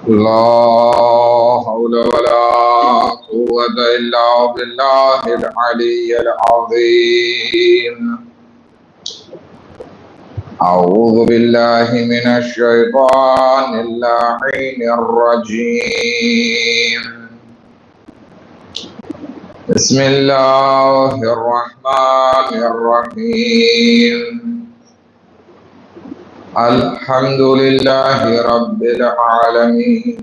لا حول ولا قوة إلا بالله العلي العظيم. أعوذ بالله من الشيطان اللعين الرجيم. بسم الله الرحمن الرحيم. الحمد لله رب العالمين.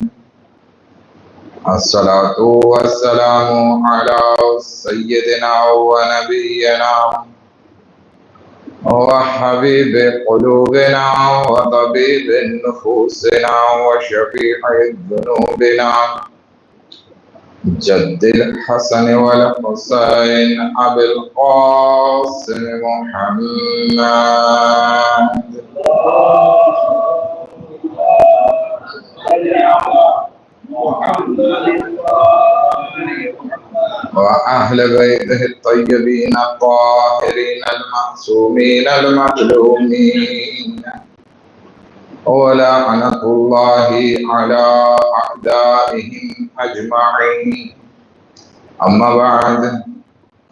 الصلاة والسلام على سيدنا ونبينا وحبيب قلوبنا وطبيب نفوسنا وشفيع ذنوبنا جد الحسن والحسين أبي القاسم محمد وأهل بيته الطيبين الطاهرين المعصومين المظلومين ولعنة الله على أعدائهم أجمعين. أما بعد،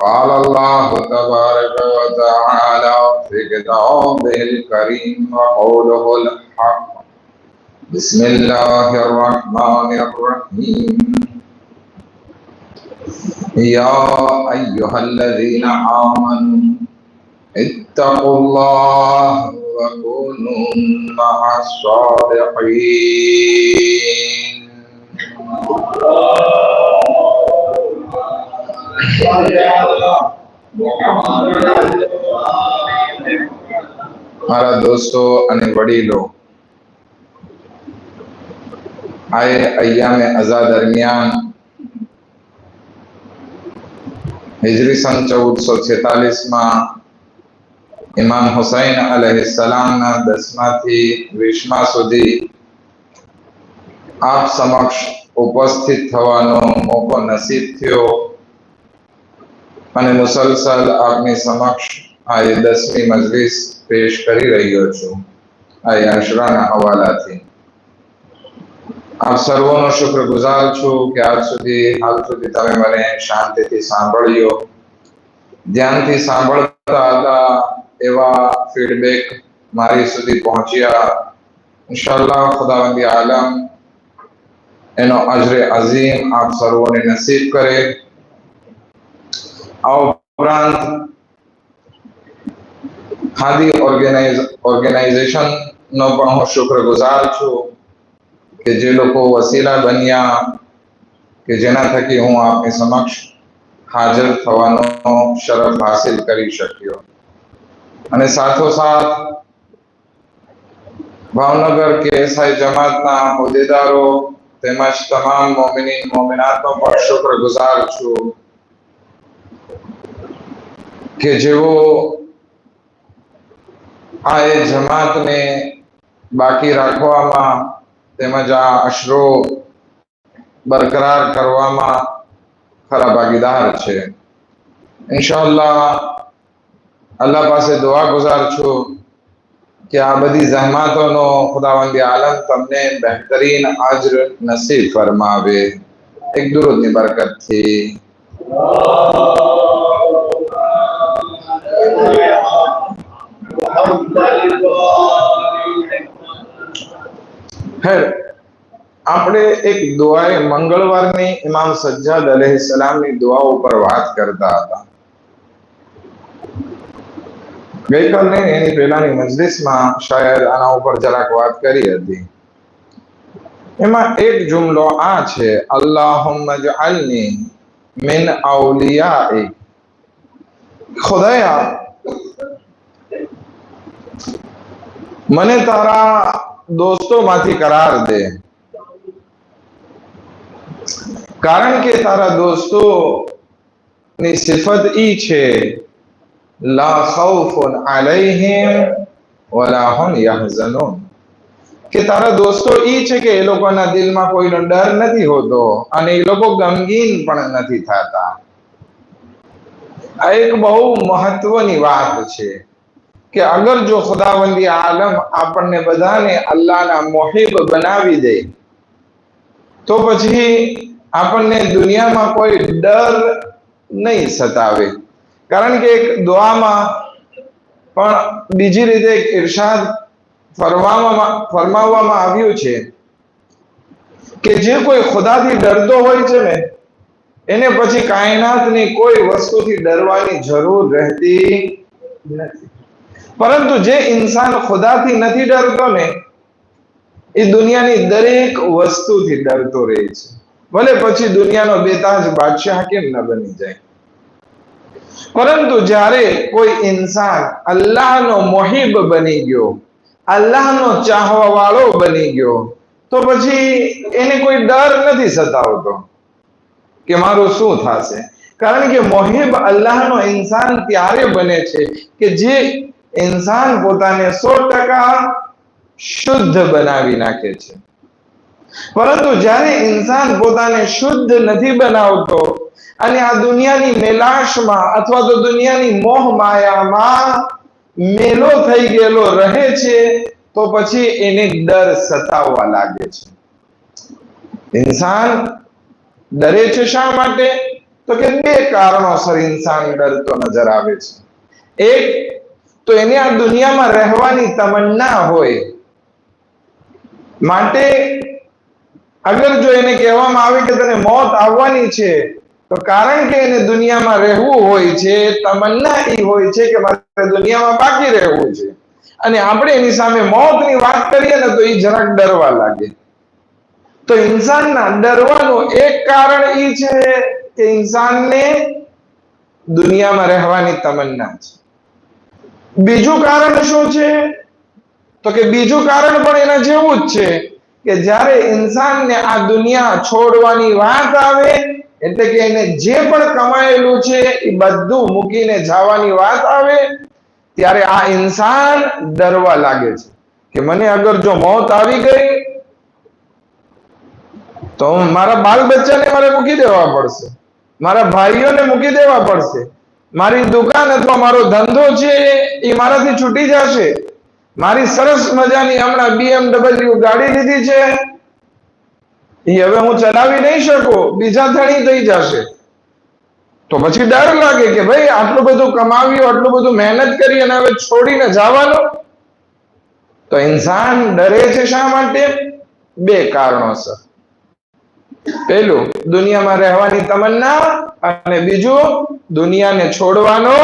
قال الله تبارك وتعالى في كتابه الكريم وقوله الحق. بسم الله الرحمن الرحيم. يا أيها الذين آمنوا اتقوا الله وكونوا مع الصادقين. મારા દોસ્તો અને વડીલો, આ અય્યામે અઝા દરમિયાન હિજરી સન 1446 માં ઇમામ હુસૈન અલૈહિસ્સલામના 10માથી 20મા સુધી આપ સમક્ષ ઉપસ્થિત થવાનો મોકો નસીબ થયો અને મુસલસલ આપની સમક્ષ આ 10મી મજલિસ પેશ કરી રહ્યો છું આ અશરાના હવાલાથી. આપ સર્વોનો શુક્રગુજાર છું કે આજ સુધી હાલ સુધી તમે મને શાંતિથી સાંભળ્યો, ધ્યાનથી સાંભળતા હતા એવા ફીડબેક મારી સુધી પહોંચ્યા. ઇન્શાઅલ્લાહ ખુદાવંદી આલમ એનો અજરે અઝીમ આપ સર્વોને નસીબ કરે. આ ઉપરાંત ખાદી ઓર્ગેનાઇઝેશનનો પણ હું શુક્રગુજાર છું કે જે લોકો વસીલા બન્યા કે જેના થકી હું આપની સમક્ષ હાજર થવાનો શરફ હાસિલ કરી શક્યો. અને સાથોસાથ ભાવનગર કેએસઆઈ જમાતના હોદ્દેદારો તેમજ તમામ મોમિનીન મોમિનાતનો પણ શુક્રગુજાર છું કે જેઓ આ જમાતને બાકી રાખવામાં તેમજ આ અશરો બરકરાર કરવામાં ખરા ભાગીદાર છે. ઇન્શાઅલ્લાહ અલ્લાહ પાસે દુઆ ગુજાર છું કે આ બધી જહેમતોનો ખુદાવંદી આલમ તમને બહેતરીન અજર નસીબ ફરમાવે. એક દુરૂદની બરકતથી. આપણે એક દુઆએ મંગળવારની ઇમામ સજ્જાદ અલૈહિસ્સલામની દુઆઓ પર વાત કરતા હતા. ગઈકાલે એની પહેલાની મજલિસમાં શાયદ આના ઉપર જરાક વાત કરી હતી. એમાં એક જુમલો આ છે, અલ્લાહુમ્મા જઅલની મિન અવલિયાઈ. ખુદાયા મને તારા દોસ્તોમાંથી કરાર દે, કારણ કે તારા દોસ્તોની સિફત ઈ છે લા ખૌફુન અલૈહિમ વલા હુમ યહઝનૂન, કે તારા દોસ્તો ઈ છે કે એ લોકોના દિલમાં કોઈનો ડર નથી હોતો અને એ લોકો ગમગીન પણ નથી થતા. આ એક બહુ મહત્વની વાત છે કે અગર જો ખુદાવંદી આલમ આપણને બધાને અલ્લાહના મુહિબ બનાવી દે તો પછી આપણને દુનિયામાં કોઈ ડર નહીં સતાવે. કારણ કે એક દુઆમાં પણ બીજી રીતે એક ઇરશાદ ફરમાવવામાં આવ્યું છે કે જે કોઈ ખુદાથી ડરતો હોય છે ને એને પછી કાયનાતની કોઈ વસ્તુથી ડરવાની જરૂર રહેતી નથી. પરંતુ જે ઇન્સાન ખુદાથી નથી ડરતો ને એ દુનિયાની દરેક વસ્તુથી ડરતો રહે છે, ભલે પછી દુનિયાનો બેતાજ બાદશાહ કેમ ન બની જાય. પરંતુ જ્યારે કોઈ ઇન્સાન અલ્લાહનો મુહિબ બની ગયો, અલ્લાહનો ચાહવા વાળો બની ગયો, તો પછી એને કોઈ ડર નથી સતાવતો કે મારું શું થશે. કારણ કે મુહિબ અલ્લાહનો ઇન્સાન ત્યારે બને છે કે જે ઇન્સાન પોતાને 100% શુદ્ધ બનાવી નાખે છે. પરંતુ જ્યારે ઇન્સાન પોતાને શુદ્ધ નથી બનાવતો અને આ દુનિયાની મેલાશમાં અથવા તો દુનિયાની મોહ માયામાં મેલો થઈ ગયેલો રહે છે, તો પછી એને ડર સતાવવા લાગે છે. ઇન્સાન ડરે છે શા માટે? તો કે બે કારણોસર ઇન્સાન ડરતો નજર આવે છે. એક તો એને આ દુનિયામાં રહેવાની તમન્ના હોય, માટે અગર જો એને કહેવામાં આવે કે તને મોત આવવાની છે, તો કારણ કે એને દુનિયામાં રહેવું હોય છે, તમન્ના એ હોય છે કે મારે દુનિયામાં બાકી રહેવું છે, અને આપણે એની સામે મોતની વાત કરીએ ને તો એ જરાક ડરવા લાગે. તો ઇન્સાનના ડરવાનું એક કારણ એ છે કે ઇન્સાનને દુનિયામાં રહેવાની તમન્ના છે. બીજું કારણ શું છે? તો કે બીજું કારણ પણ એના જેવું જ છે કે જ્યારે ઇન્સાનને આ દુનિયા છોડવાની વાત આવે, એટલે કે એને જે પણ કમાયેલું છે એ બધું મૂકીને જવાની વાત આવે, ત્યારે આ ઇન્સાન ડરવા લાગે છે કે મને અગર જો મોત આવી ગઈ તો મારા બાલ બચ્ચાને મારે મૂકી દેવા પડશે, મારા ભાઈઓને મૂકી દેવા પડશે, મારી દુકાન અથવા મારો ધંધો છે એ મારાથી છૂટી જશે, મારી સરસ મજાની હમણાં BMW ગાડી લીધી છે એ હવે હું ચલાવી નહીં શકું, બીજા ધણી થઈ જશે. તો પછી ડર લાગે કે ભાઈ આટલું બધું કમાવ્યું, આટલું બધું મહેનત કરી અને હવે છોડીને જવાનું. તો ઇન્સાન ડરે છે શા માટે? બે કારણોસર. પહેલું દુનિયામાં રહેવાની તમન્ના, અને બીજું દુનિયાને છોડવાનો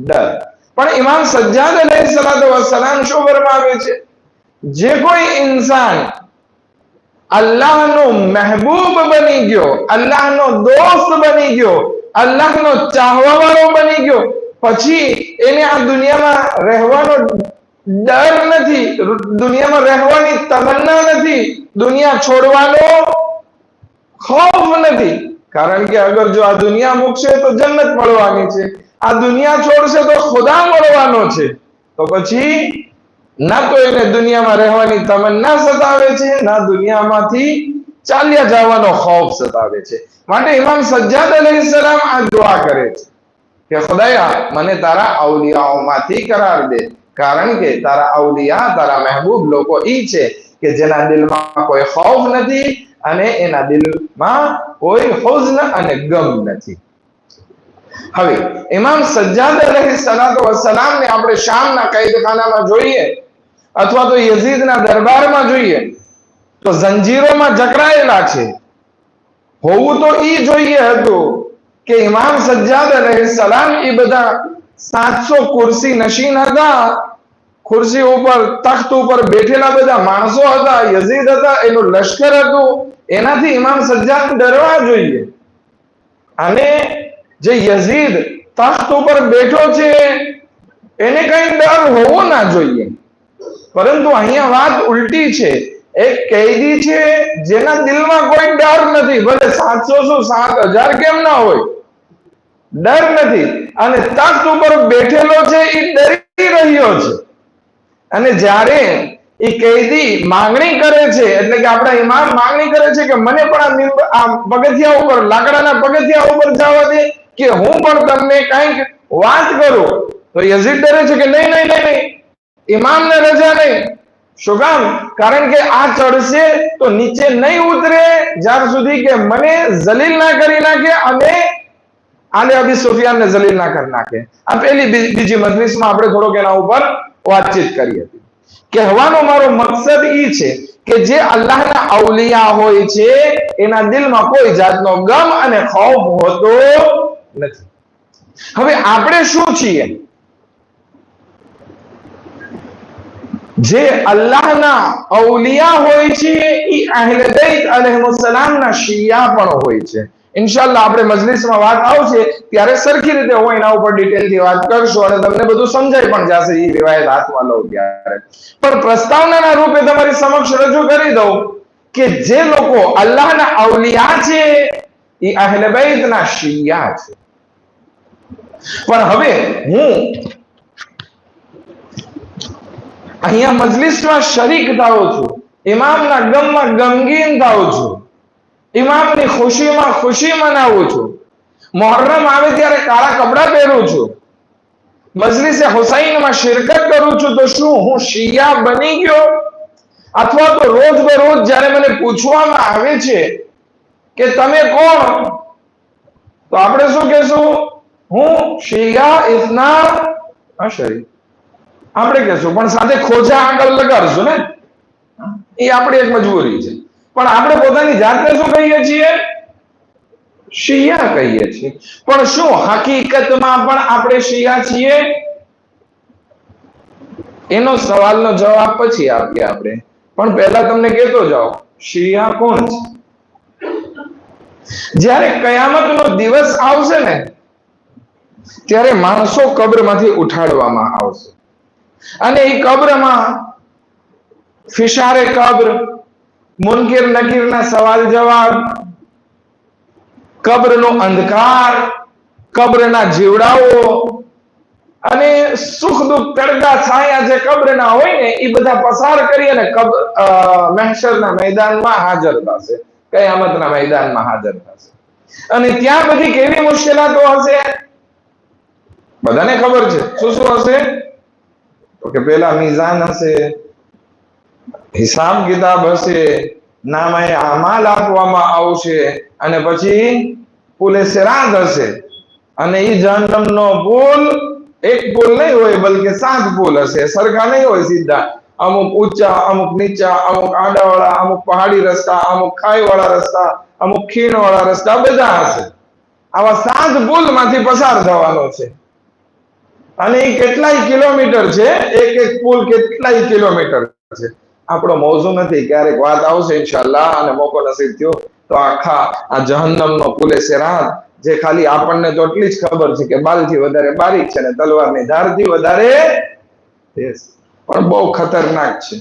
ડર. પણ ઇમામ સજ્જાદ અલૈહિસ્સલાતુ વસ્સલામ શું ફરમાવે છે? જે કોઈ ઇન્સાન અલ્લાહનો મહેબૂબ બની ગયો, અલ્લાહનો દોસ્ત બની ગયો, અલ્લાહનો ચાહવા વાળો બની ગયો, પછી એને આ દુનિયામાં રહેવાનો ડર નથી, દુનિયામાં રહેવાની તમન્ના નથી, દુનિયા છોડવાનો ખૌફ નથી. કારણ કે અગર જો આ દુનિયા મૂકશે તો જન્નત મળવાની છે, આ દુનિયા છોડશે તો ખુદા મળવાનો છે. તો પછી ના તો એને દુનિયામાં રહેવાની તમન્ના સતાવે છે, ના દુનિયામાંથી ચાલ્યા જવાનો ખૌફ સતાવે છે. માટે ઇમામ સજ્જાદ અલૈહિસ્સલામ આ દુઆ કરે છે કે ખુદાયા મને તારા અવલિયાઓમાંથી કરાર દે, કારણ કે તારા અવલિયા, તારા મહેબૂબ લોકો ઈ છે કે જેના દિલમાં કોઈ ખૌફ નથી અને એના દિલમાં કોઈ હુઝ્ન અને ગમ નથી. હવે ઇમામ સજ્જાદ અલૈહિસ્સલાતુ વસ્સલામને આપણે શામના કૈદખાનામાં જોઈએ અથવા તો યઝીદના દરબારમાં જોઈએ તો જંજીરોમાં જકરાયેલા છે. હોવું તો ઈ જોઈએ હતું કે ઇમામ સજ્જાદ અલૈહિસ્સલામ એ બધા 700 ખુરશી નશીન હતા, ખુરશી ઉપર, તખ્ત ઉપર બેઠેલા બધા માણસો હતા, યઝીદ હતા, એનું લશ્કર હતું, એનાથી ઇમામ સજ્જાદ ડરવા જોઈએ. અને જે યઝીદ તખ્ત ઉપર બેઠો છે એને કઈ ડર હોવો ના જોઈએ. પરંતુ અહીંયા વાત ઉલટી છે. એક કેદી છે જેના દિલમાં કોઈ ડર નથી, ભલે 700 શું 7000 કેમ ના હોય, ડર નથી, અને તખ્ત ઉપર બેઠેલો છે એ ડરી રહ્યો છે. અને જ્યારે એ કેદી માંગણી કરે છે, એટલે કે આપણા ઇમામ માંગણી કરે છે કે મને પણ આ પગથિયા ઉપર, લાકડાના પગથિયા ઉપર જવા દે કે હું પણ તમને કંઈક વાત કરું, તો યઝીદ ડરે છે કે નહીં નહીં નહીં નહીં, ઇમામને રજા નહીં, શું કામ? કારણ કે આ ચડશે તો નીચે નહીં ઉતરે જ્યાં સુધી કે મને જલીલ ના કરી નાખે અને આલે અબી સુફિયાન ને જલીલ ના કરી નાખે. આ પેલી બીજી મજલિસમાં આપણે થોડોક એના ઉપર વાતચીત કરી હતી. કહેવાનો મારો મકસદ એ છે કે જે અલ્લાહના અવલિયા હોય છે એના દિલમાં કોઈ જાતનો ગમ અને ખૌફ હોતો નથી. હવે આપણે શું છીએ? જે અલ્લાહના અવલિયા હોય છે એ અહેલે બેત અલૈહિસ્સલામના શિયા પણ હોય છે. ઇન્શાઅલ્લાહ આપણે મજલિસમાં વાત આવશે ત્યારે સરખી રીતે હું એના ઉપર ડિટેલથી વાત કરશું અને તમને બધું સમજાઈ પણ જશે એ રિવાયત હાથમાં લઉં ત્યારે. પણ પ્રસ્તાવનાના રૂપે તમારી સમક્ષ રજૂ કરી દઉં કે જે લોકો અલ્લાહના અવલિયા છે એ અહેલે બેતના શિયા છે. પણ હવે હું અહીંયા મજલિસમાં શરીક થાઉં છું, ઇમામના ગમમાં ગમગીન થાઉં છું, ઇમામની ખુશીમાં ખુશી મનાવું છું, મુહર્રમ આવે ત્યારે કાળા કપડા પહેરું છું, મજલિસે હુસૈનમાં શિરકત કરું છું, તો શું હું શિયા બની ગયો? અથવા તો રોજ બરોજ જ્યારે મને પૂછવામાં આવે છે કે તમે કોણ, તો આપણે શું કહેશું? હું શિયા ઇથના અશરી આપણે કહેશું, પણ સાથે ખોજા આગળ લગાડશું ને, એ આપણી એક મજબૂરી છે. પણ આપણે પોતાની જાતને શું કહીએ છીએ? શિયા કહીએ છીએ. પણ શું હકીકતમાં પણ આપણે શિયા છીએ? એનો સવાલનો જવાબ પછી આપીએ આપણે. પણ પહેલા તમને કહેતો જાઓ, શિયા કોણ છે? જ્યારે કયામતનો દિવસ આવશે ને ત્યારે માણસો કબ્રમાંથી ઉઠાડવામાં આવશે અને એ કબ્રમાં ફિશારે કબ્ર, મુનકિર નકીરના સવાલ જવાબ, કબ્રનો અંધકાર, કબ્રના જીવડાઓ અને સુખ દુઃખ તડકા છાયા જે કબ્રના હોય ને એ બધા પસાર કરી અને મહેશરના મેદાનમાં હાજર થશે, કયામતના મેદાનમાં હાજર થશે. અને ત્યાં બધી કેવી મુશ્કેલાતો હશે બધાને ખબર છે. શું શું હશે? તો કે પેલા મીઝાન હશે, હિસાબ કિતાબ હશે, નામે અમાલ આપવામાં આવશે અને પછી પુલે સિરાત હશે. અને એ જહન્નમનો પુલ એક પુલ નહીં હોય બલકે 7 પુલ હશે, સરખા નહીં હોય સીધા, અમુક ઊંચા, અમુક નીચા, અમુક આડાવાળા, અમુક પહાડી રસ્તા, અમુક ખાઈવાળા રસ્તા, અમુક ખીણવાળા રસ્તા, બધા હશે. આવા 7 પુલમાંથી પસાર થવાનો છે. અને એ કેટલાય કિલોમીટર છે, એક એક પુલ કેટલાય કિલોમીટર છે. આપણો મૌઝુ નથી, ક્યારેક વાત આવશે ઇન્શાઅલ્લાહ અને મોકો નસીબ થયો તો આખા આ જહન્નમનો પુલે સિરાત જે ખાલી આપણને તો એટલી જ ખબર છે કે બાલથી વધારે બારીક છે અને તલવારની ધારથી વધારે તેજ, પણ બહુ ખતરનાક છે.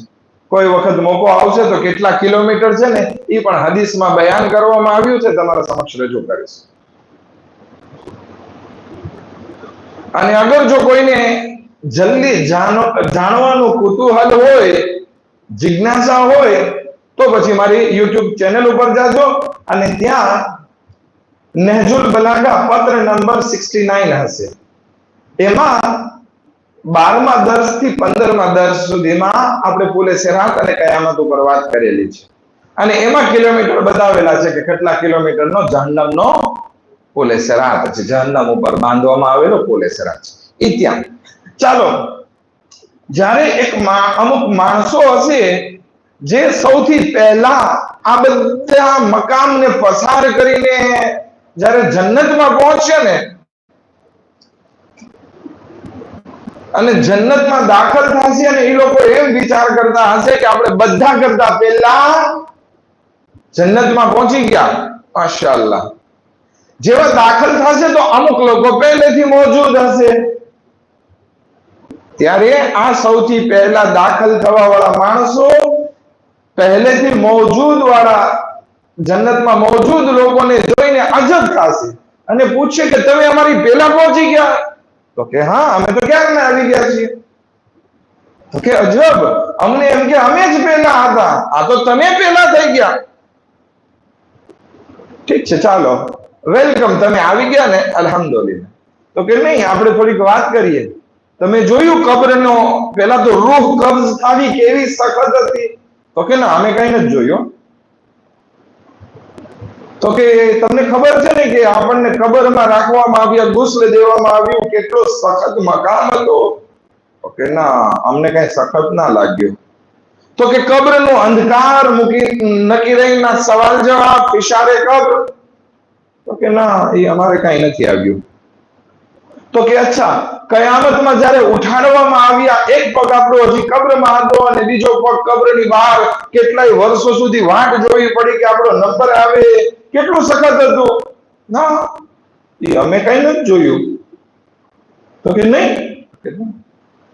કોઈ વખત મોકો આવશે તો કેટલા કિલોમીટર છે ને એ પણ હદીસમાં બયાન કરવામાં આવ્યું છે, તમારા સમક્ષ રજૂ કરીશ. અને અગર જો કોઈને જલ્દી જાણવાનું કુતૂહલ હોય, જિજ્ઞાસા હોય, તો પછી મારી યુટ્યુબ ચેનલ ઉપર જાજો અને ત્યાં નહજુલ બલાગા પત્ર નંબર 69 હશે. એમાં 12મા દર્શથી 15મા દર્શ સુધીમાં આપણે પુલે સિરાત અને કયામત ઉપર વાત કરેલી છે. અને એમાં કિલોમીટર બતાવેલા છે કે કેટલા કિલોમીટરનો જહન્નમનો પુલે સિરાત છે, જહન્નમ ઉપર બાંધવામાં આવેલો પુલે સિરાત છે. ત્યાં ચાલો, જ્યારે અમુક માણસો હશે જે સૌથી પહેલા આ બધા મકામને પસાર કરીને જ્યારે જન્નતમાં પહોંચશે ને અને જન્નતમાં દાખલ થશે અને એ લોકો એમ વિચાર કરતા હશે કે આપણે બધા કરતા પહેલા જન્નતમાં પહોંચી ગયા, માશાઅલ્લાહ. જેવા દાખલ થશે તો અમુક લોકો પહેલેથી મોજૂદ હશે. ત્યારે આ સૌથી પહેલા દાખલ થવા વાળા માણસો પહેલેથી મોજૂદ વાળા જન્નતમાં મોજૂદ લોકોને જોઈને અજબ થશે અને પૂછશે કે તમે અમારી પહેલા પહોંચી ગયા? તો કે હા, અમે તો ક્યારના આવી ગયા છીએ. તો કે અજબ, અમને એમ કે અમે જ પહેલા હતા, આ તો તમે પહેલા થઈ ગયા. ઠીક છે, ચાલો વેલકમ, તમે આવી ગયા ને, અલ્હમ્દુલિલ્લાહ. તો કે નહીં, આપણે થોડીક વાત કરીએ. તમે જોયું કબ્રનો પેલા તો રૂહ કબ્ઝ થાવી કેવી સખત હતી? તો કે ના, અમે કઈ નથી જોયું. તો કે તમને ખબર છે ને કે આપણને કબરમાં રાખવામાં આવ્યા, ગુસ્લ દેવામાં આવ્યું, કેટલો સખત મકામ હતો? તો કે ના, અમને કઈ સખત ના લાગ્યું. તો કે કબ્રનો અંધકાર મૂકી નકીરના સવાલ જવાબ, ઇશારે કબ્ર. તો કે ના, એ અમારે કઈ નથી આવ્યું. તો કે અચ્છા, કયામતમાં જ્યારે ઉઠાડવામાં આવ્યા, એક પગ આપણો હજી કબ્રમાં હતો અને બીજો પગ કબ્રની બહાર, કેટલાય વર્ષો સુધી વાટ જોવી પડી કે આપણો નંબર આવે. કેટલું સખત હતું? ના, એ અમે કઈ નથી જોયું. તો કે નહીં.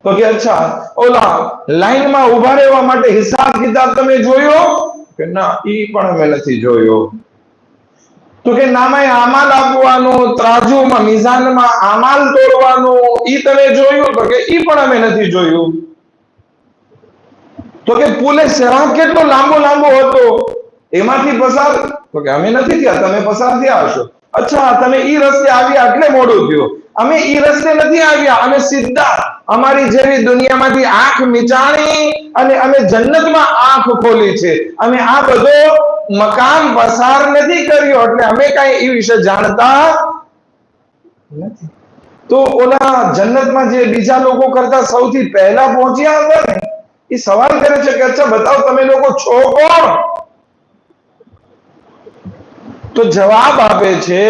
તો કે અચ્છા, ઓલા લાઈનમાં ઉભા રહેવા માટે હિસાબ કિતાબ તમે જોયો? કે ના, ઈ પણ અમે નથી જોયો. તો કે નામે અમાલ આપવાનું, ત્રાજુમાં મિઝાનમાં અમાલ તોડવાનું, ઈ તમે જોયું? તો કે ઈ પણ અમે નથી જોયું. તો કે પુલે સિરાત કેટલો લાંબો હતો, એમાંથી પસાર? તો કે અમે નથી થયા, તમે પસાર થયા હશો. અચ્છા, તમે ઈ રસ્તે આવ્યા એટલે મોડું થયું. અમે ઈ રસ્તે નથી આવ્યા, અમે સીધા અમારી જેવી દુનિયામાંથી આંખ મિચાણી અને અમે જન્નતમાં આંખ ખોલી છે. અમે આ બધો મકામ પસાર નથી કર્યો, એટલે અમે કઈ એ વિશે જાણતા નથી. તો ઓલા જન્નતમાં જે બીજા લોકો કરતા સૌથી પહેલા પહોંચ્યા હતા ને, એ સવાલ કરે છે કે અચ્છા બતાવો, તમે લોકો છો કોણ? તો જવાબ આપે છે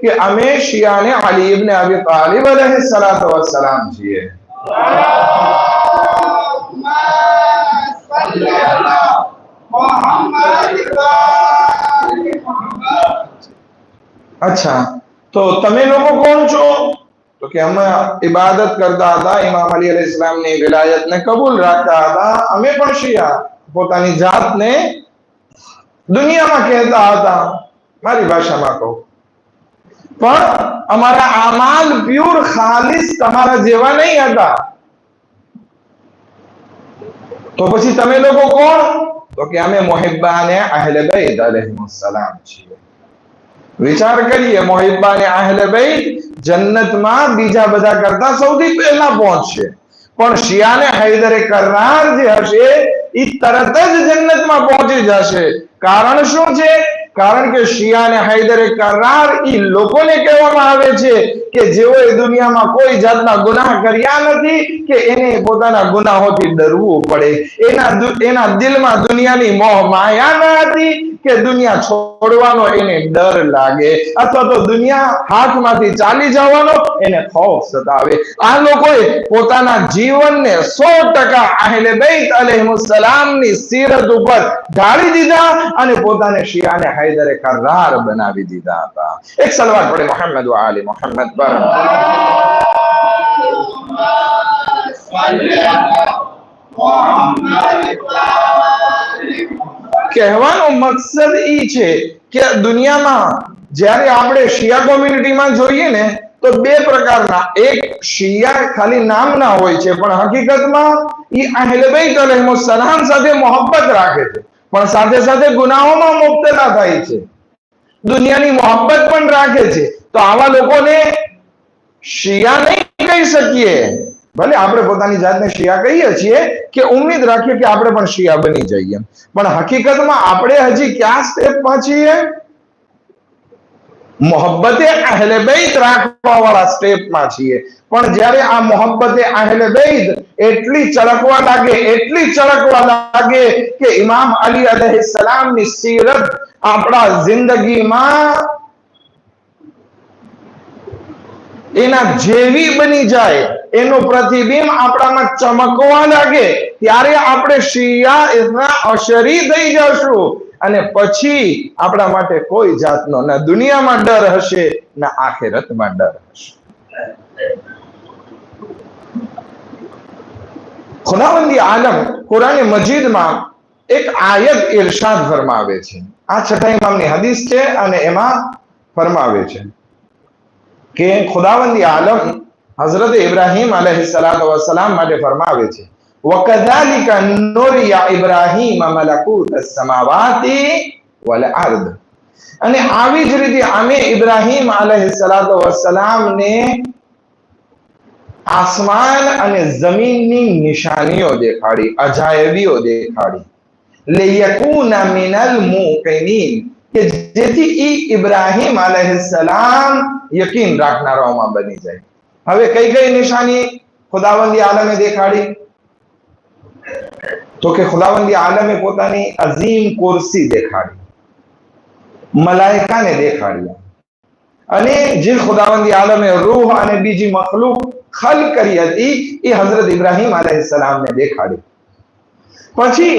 કે અમે શિયાને અલી ઇબ્ન અબી તાલિબ अलैहिस्सलातु वस्सलाम છીએ. અચ્છા, તો તમે લોકો કોણ છો? તો કે અમે ઇબાદત કરતા હતા, ઇમામ અલી अलैहिस्सलामની વિલાયતને કબૂલ રાખતા હતા. અમે પણ શિયા પોતાની જાતને દુનિયામાં કહેતા હતા, મારી ભાષામાં કહું. પણ અમારા અમાલ પ્યોર ખાલિસ તમારા જેવા નહીં હતા. તો પછી તમે લોકો કોણ? તો કે અમે મુહિબ્બાને અહલે બેત अलैहिस्सलाम છીએ. વિચાર કરીએ, મુહિબ્બાને અહલે બેત જન્નતમાં બીજા બધા કરતા સૌથી પહેલા પહોંચશે, પણ શિયાને હૈદરે કરરાર જે હશે એ તરત જ જન્નતમાં પહોંચી જશે. કારણ શું છે? કારણ કે શિયાને હૈદરે કરરાર ઈ લોકોને કહેવામાં આવે છે કે જેઓએ દુનિયામાં કોઈ જાતના ગુનાહ કર્યા નથી કે એને પોતાના ગુનાહોથી ડરવું પડે. એના દિલમાં દુનિયાની મોહ માયા ન હતી કે દુનિયા છોડવાનો એને ડર લાગે, અથવા તો દુનિયા હાથમાંથી ચાલી જવાનો એને ખૌફ સતાવે. આ લોકોએ પોતાના જીવનને 100% અહલે બેત अलैहिस्सलामની સીરત ઉપર ઢાળી દીધા અને પોતાને શિયાને હૈદરે કરરાર બનાવી દીધા હતા. એક સલવાત પડે મોહમ્મદ વ આલી મોહમ્મદ પર. કહેવાનો મકસદ ઈ છે કે દુનિયામાં જ્યારે આપણે શિયા કોમ્યુનિટીમાં જોઈએ ને, તો બે પ્રકારના, એક શિયા ખાલી નામના હોય છે, પણ હકીકતમાં ઈ અહલે બેત अलैहिस्सलाम સાથે મોહબ્બત રાખે છે, પણ સાથે સાથે ગુનાહોમાં મુબ્તલા થાય છે, દુનિયાની મોહબ્બત પણ રાખે છે. તો આવા લોકોને શિયા નહીં કહી શકીએ. ભલે આપણે પોતાની જાતને શિયા કહીએ છીએ કે ઉમ્મીદ રાખીએ કે આપણે પણ શિયા બની જઈએ, પણ હકીકતમાં આપણે હજી ક્યાં સ્ટેપમાં છીએ? મોહબ્બતે અહલે બેત રાખવા વાળા સ્ટેપમાં છીએ. પણ જ્યારે આ મોહબ્બતે અહલે બેત એટલી ચળકવા લાગે કે ઇમામ અલી अलैहिस्सलामની સીરત આપણા જિંદગીમાં એના જેવી બની જાય, એનું પ્રતિબિંબ આપણામાં ચમકવા લાગે, ત્યારે આપણે શિયા ઇતના અશરી થઈ જશું. અને પછી આપણા માટે કોઈ જાતનો ના દુનિયામાં ડર હશે ના આખિરતમાં ડર હશે. ખુદાવંદી આલમ કુરાન મજીદમાં એક આયત ઇરશાદ ફરમાવે છે. આ છઠ્ઠા ઇમામની હદીસ છે અને એમાં ફરમાવે છે કે ખુદાવંદી આલમ હઝરત ઇબ્રાહીમ अलैहिस्सलातु वस्सलाम માટે ફરમાવે છે, وَكَذَلِكَ نُرِيَ إِبْرَاهِيمَ مَلَكُوتَ السَّمَاوَاتِ وَالْأَرْضِ. અને આવી જ રીતે અમે ઇબ્રાહીમ अलैहिस्सलातु वस्सलाम ને આસમાન અને જમીનની નિશાનીઓ દેખાડી, અજાયબીઓ દેખાડી. લિયકૂના મિનલ મૂકિનીન, કે જેથી ઈ ઇબ્રાહીમ અલૈહિસ્સલામ યકીન રાખનારાઓમાં બની જાય. હવે કઈ કઈ નિશાની ખુદાવંદી આલમે દેખાડી? તો કે ખુદાવંદી આલમે પોતાની અઝીમ કુરસી દેખાડી, મલાઈકાને દેખાડી, અને જે ખુદાવંદી આલમે રૂહ અને બીજી મખલૂક ખલ કરી હતી એ હઝરત ઇબ્રાહીમ અલૈહિસ્સલામને દેખાડી. પછી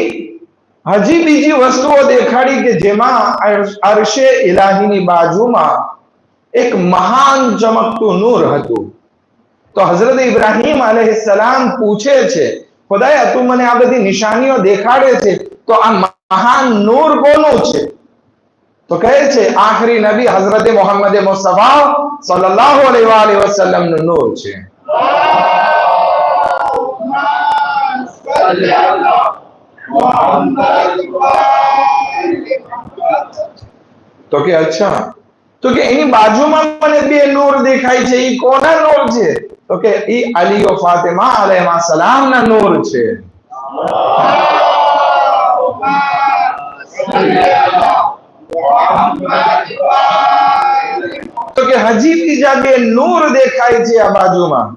હજી બીજી વસ્તુઓ દેખાડી કે જેમાં અરશે ઇલાહીની બાજુમાં એક મહાન ચમકતું નૂર હતું. તો હઝરત ઇબ્રાહીમ અલૈહિસ્સલામ પૂછે છે, ખુદાયા તું મને આ બધી નિશાનીઓ દેખાડે છે, તો આ મહાન નૂર કોનું છે? તો કહે છે આખરી નબી હઝરત મોહમ્મદ મુસ્તફા સલ્લલ્લાહુ અલૈહિ વસલ્લમ નું નૂર છે. તો કે અચ્છા, તો કે એની બાજુમાં મને બે નૂર દેખાય છે, ઈ કોના નૂર છે? તો કે ઈ અલી ઓ ફાતિમા અલૈહિમા સલામ ના નૂર છે. તો કે હજી બીજા બે નૂર દેખાય છે આ બાજુમાં,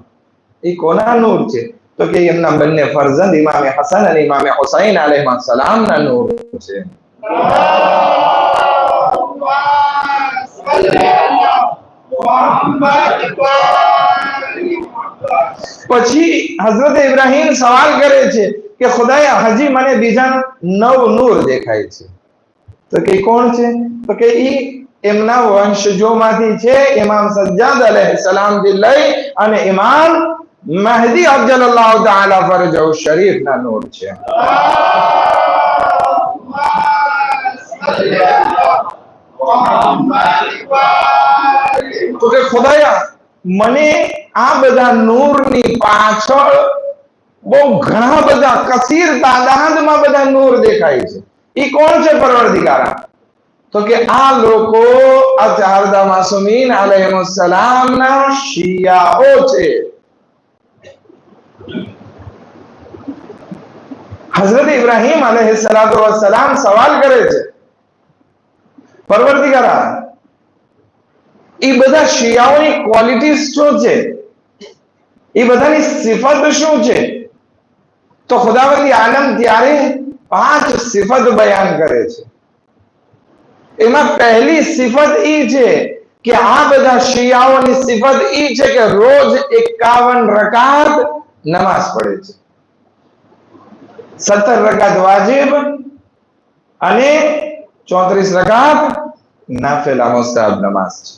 ઈ કોના નૂર છે? તો કે એમના બંને ફરજંદ ઇમામે હસન અને ઇમામે હુસૈન અલૈહિમા સલામ ના નૂર છે. પછી હઝરત ઇબ્રાહીમ સવાલ કરે છે કે ખુદાયા હજી મને બીજા 9 નૂર દેખાય છે. તો કે કોણ છે? તો કે ઈ એમના વંશજોમાંથી છે, ઇમામ સજ્જાદ અલૈહિસ્સલામ થી લઈ અને ઇમામ મહદી અફજલલ્લાહુ તઆલા ફરજહુ શરીફ ના નૂર છે. તો કે ખુદાયા મને આ બધા નૂરની પાછળ બહુ ઘણા બધા કસીર તાદાદમાં બધા નૂર દેખાય છે. ઈ કોણ છે પરવરદિગારા? તો કે આ લોકો અચારદા માસુમીન અલૈહિસ્સલામ ના શિયાઓ છે. હઝરત ઇબ્રાહીમ અલૈહિસ્સલામ સવાલ કરે છે, પરવરદિગારા એ બધા શિયાઓની ક્વોલિટીઝ શું છે? એ બધાની સિફત શું છે? તો ખુદાવંદી આલમ ત્યારે 5 સિફત બયાન કરે છે. એમાં પહેલી સિફત ઈ છે કે આ બધા શિયાઓની સિફત ઈ છે કે રોજ 51 રકાત નમાઝ પડે છે. 17 રકાત વાજિબ અને 34 રકાત નાફિલા મુસ્તહબ નમાઝ છે.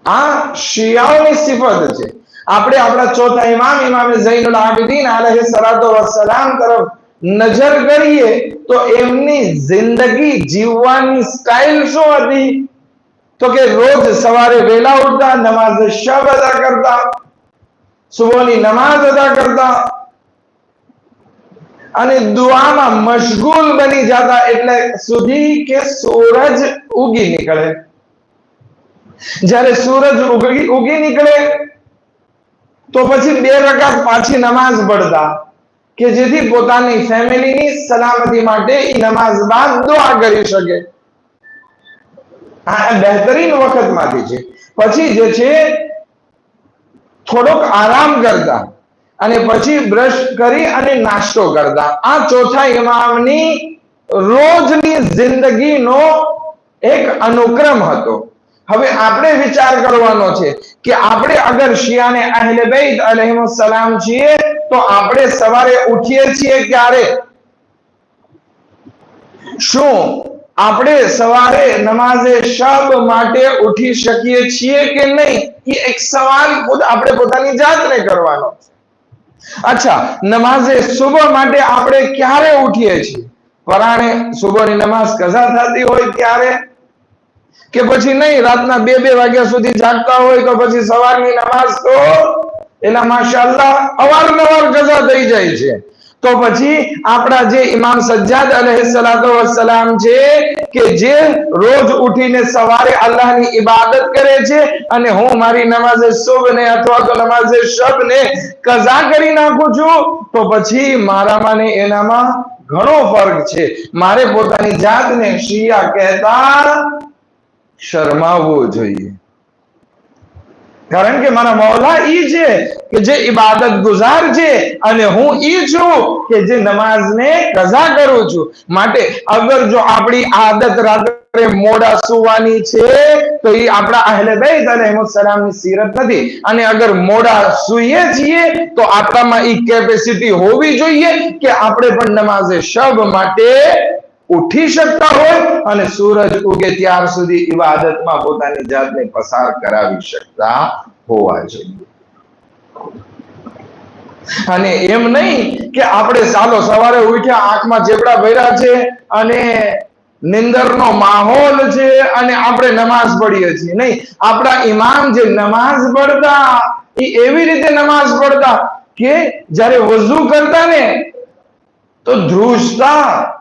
આ શિયાઓની સિફત છે. આપણે આપણા ચોથા ઇમામ ઇમામ ઝૈનુલ આબિદીન અલૈહિ સલાતો વસ્સલામ તરફ નજર કરીએ તો એમની જિંદગી જીવવાની સ્ટાઇલ શું હતી? તો કે રોજ સવારે વહેલા ઉઠતા, નમાઝ શબ અદા કરતા, સુબહની નમાઝ અદા કરતા અને દુઆમાં મશગુલ બની જતા એટલે સુધી કે સૂરજ ઉગી નીકળે. જ્યારે સૂરજ ઉગી નીકળે તો પછી 2 રકાત પાછી નમાઝ પઢતા કે જેથી પોતાની ફેમિલીની સલામતી માટે એ નમાઝ બાદ દુઆ કરી શકે. આ બહેતરીન વખતમાંથી છે. પછી જે છે થોડોક આરામ કરતા અને પછી બ્રશ કરી અને નાસ્તો કરતા. આ ચોથા ઇમામની રોજની જિંદગીનો એક અનુક્રમ હતો. હવે આપણે વિચાર કરવાનો છે કે આપણે અગર શિયાને અહેલે બેત અલૈહિસ્સલામ છીએ તો આપણે સવારે ઉઠીએ છીએ ક્યારે? શું આપણે સવારે નમાઝે શબ માટે ઉઠી શકીએ છીએ કે નહીં? એ એક સવાલ ખુદ આપણે પોતાની જાતને કરવાનો છે. અચ્છા, નમાઝે સુબહ માટે આપણે ક્યારે ઉઠીએ છીએ? પરાણે સુબહની નમાઝ કઝા થતી હોય ત્યારે, કે પછી નહીં રાતના 2 વાગ્યા સુધી જાગતા હોય તો પછી સવારની નમાઝ તો એના માશાઅલ્લાહ અવારનવાર કઝા થઈ જાય છે. તો પછી આપણા જે ઇમામ સજ્જાદ અલૈહિસ્સલાતુ વસ્સલામ છે કે જે રોજ ઉઠીને સવારે અલ્લાહની ઇબાદત કરે છે અને હું મારી નમાઝે સુબહ ને અથવા તો નમાઝે શબ ને કઝા કરી નાખું છું, તો પછી મારામાં ને એનામાં ઘણો ફરક છે. મારે પોતાની જાતને શિયા કહેતા શરમાવવું જોઈએ, કારણ કે મારા મૌલા ઈ છે કે જે ઇબાદત ગુજાર છે અને હું ઈ છું કે જે નમાઝને કઝા કરું છું. માટે અગર જો આપણી આદત રાત્રે મોડા સુવાની છે તો એ આપણા અહેલે બેત અલૈહિસ્સલામની સીરત નથી. અને અગર મોડા સૂઈએ છીએ તો આપણામાં ઈ કેપેસિટી હોવી જોઈએ કે આપણે પણ નમાઝે શબ માટે ઉઠી શકતા હોય અને સૂરજ ઉગે ત્યાર સુધી ઇબાદતમાં પોતાની જાતને પસાર કરાવી શકતા હોવા જોઈએ. અને એમ નહીં કે આપણે ચાલો સવારે ઉઠ્યા, આંખમાં ચેપડા ભર્યા છે અને નિંદરનો માહોલ છે અને આપણે નમાઝ પઢીએ છીએ. નહીં, આપણા ઇમામ જે નમાઝ પઢતા એ એવી રીતે નમાઝ પઢતા કે જ્યારે વઝુ કરતા ને તો ધ્રુજતા.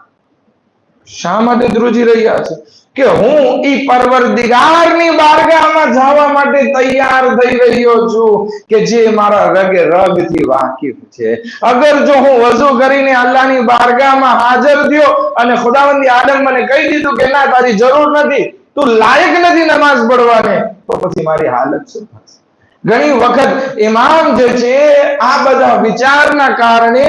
શા માટે ધ્રુજી રહ્યા છે? કે હું ઈ પરવરદિગારની બારગાહમાં જવા માટે તૈયાર થઈ રહ્યો છું કે જે મારા રગે રગથી વાકિફ છે. અગર જો હું વઝુ કરીને અલ્લાહની બારગાહમાં હાજર થયો અને ખુદાવંદી આલમ મને કહી દીધું કે ના, તારી જરૂર નથી, તું લાયક નથી નમાઝ પઢવાને, તો પછી મારી હાલત શું થશે? ઘણી વખત ઇમામ જે છે આ બધા વિચારના કારણે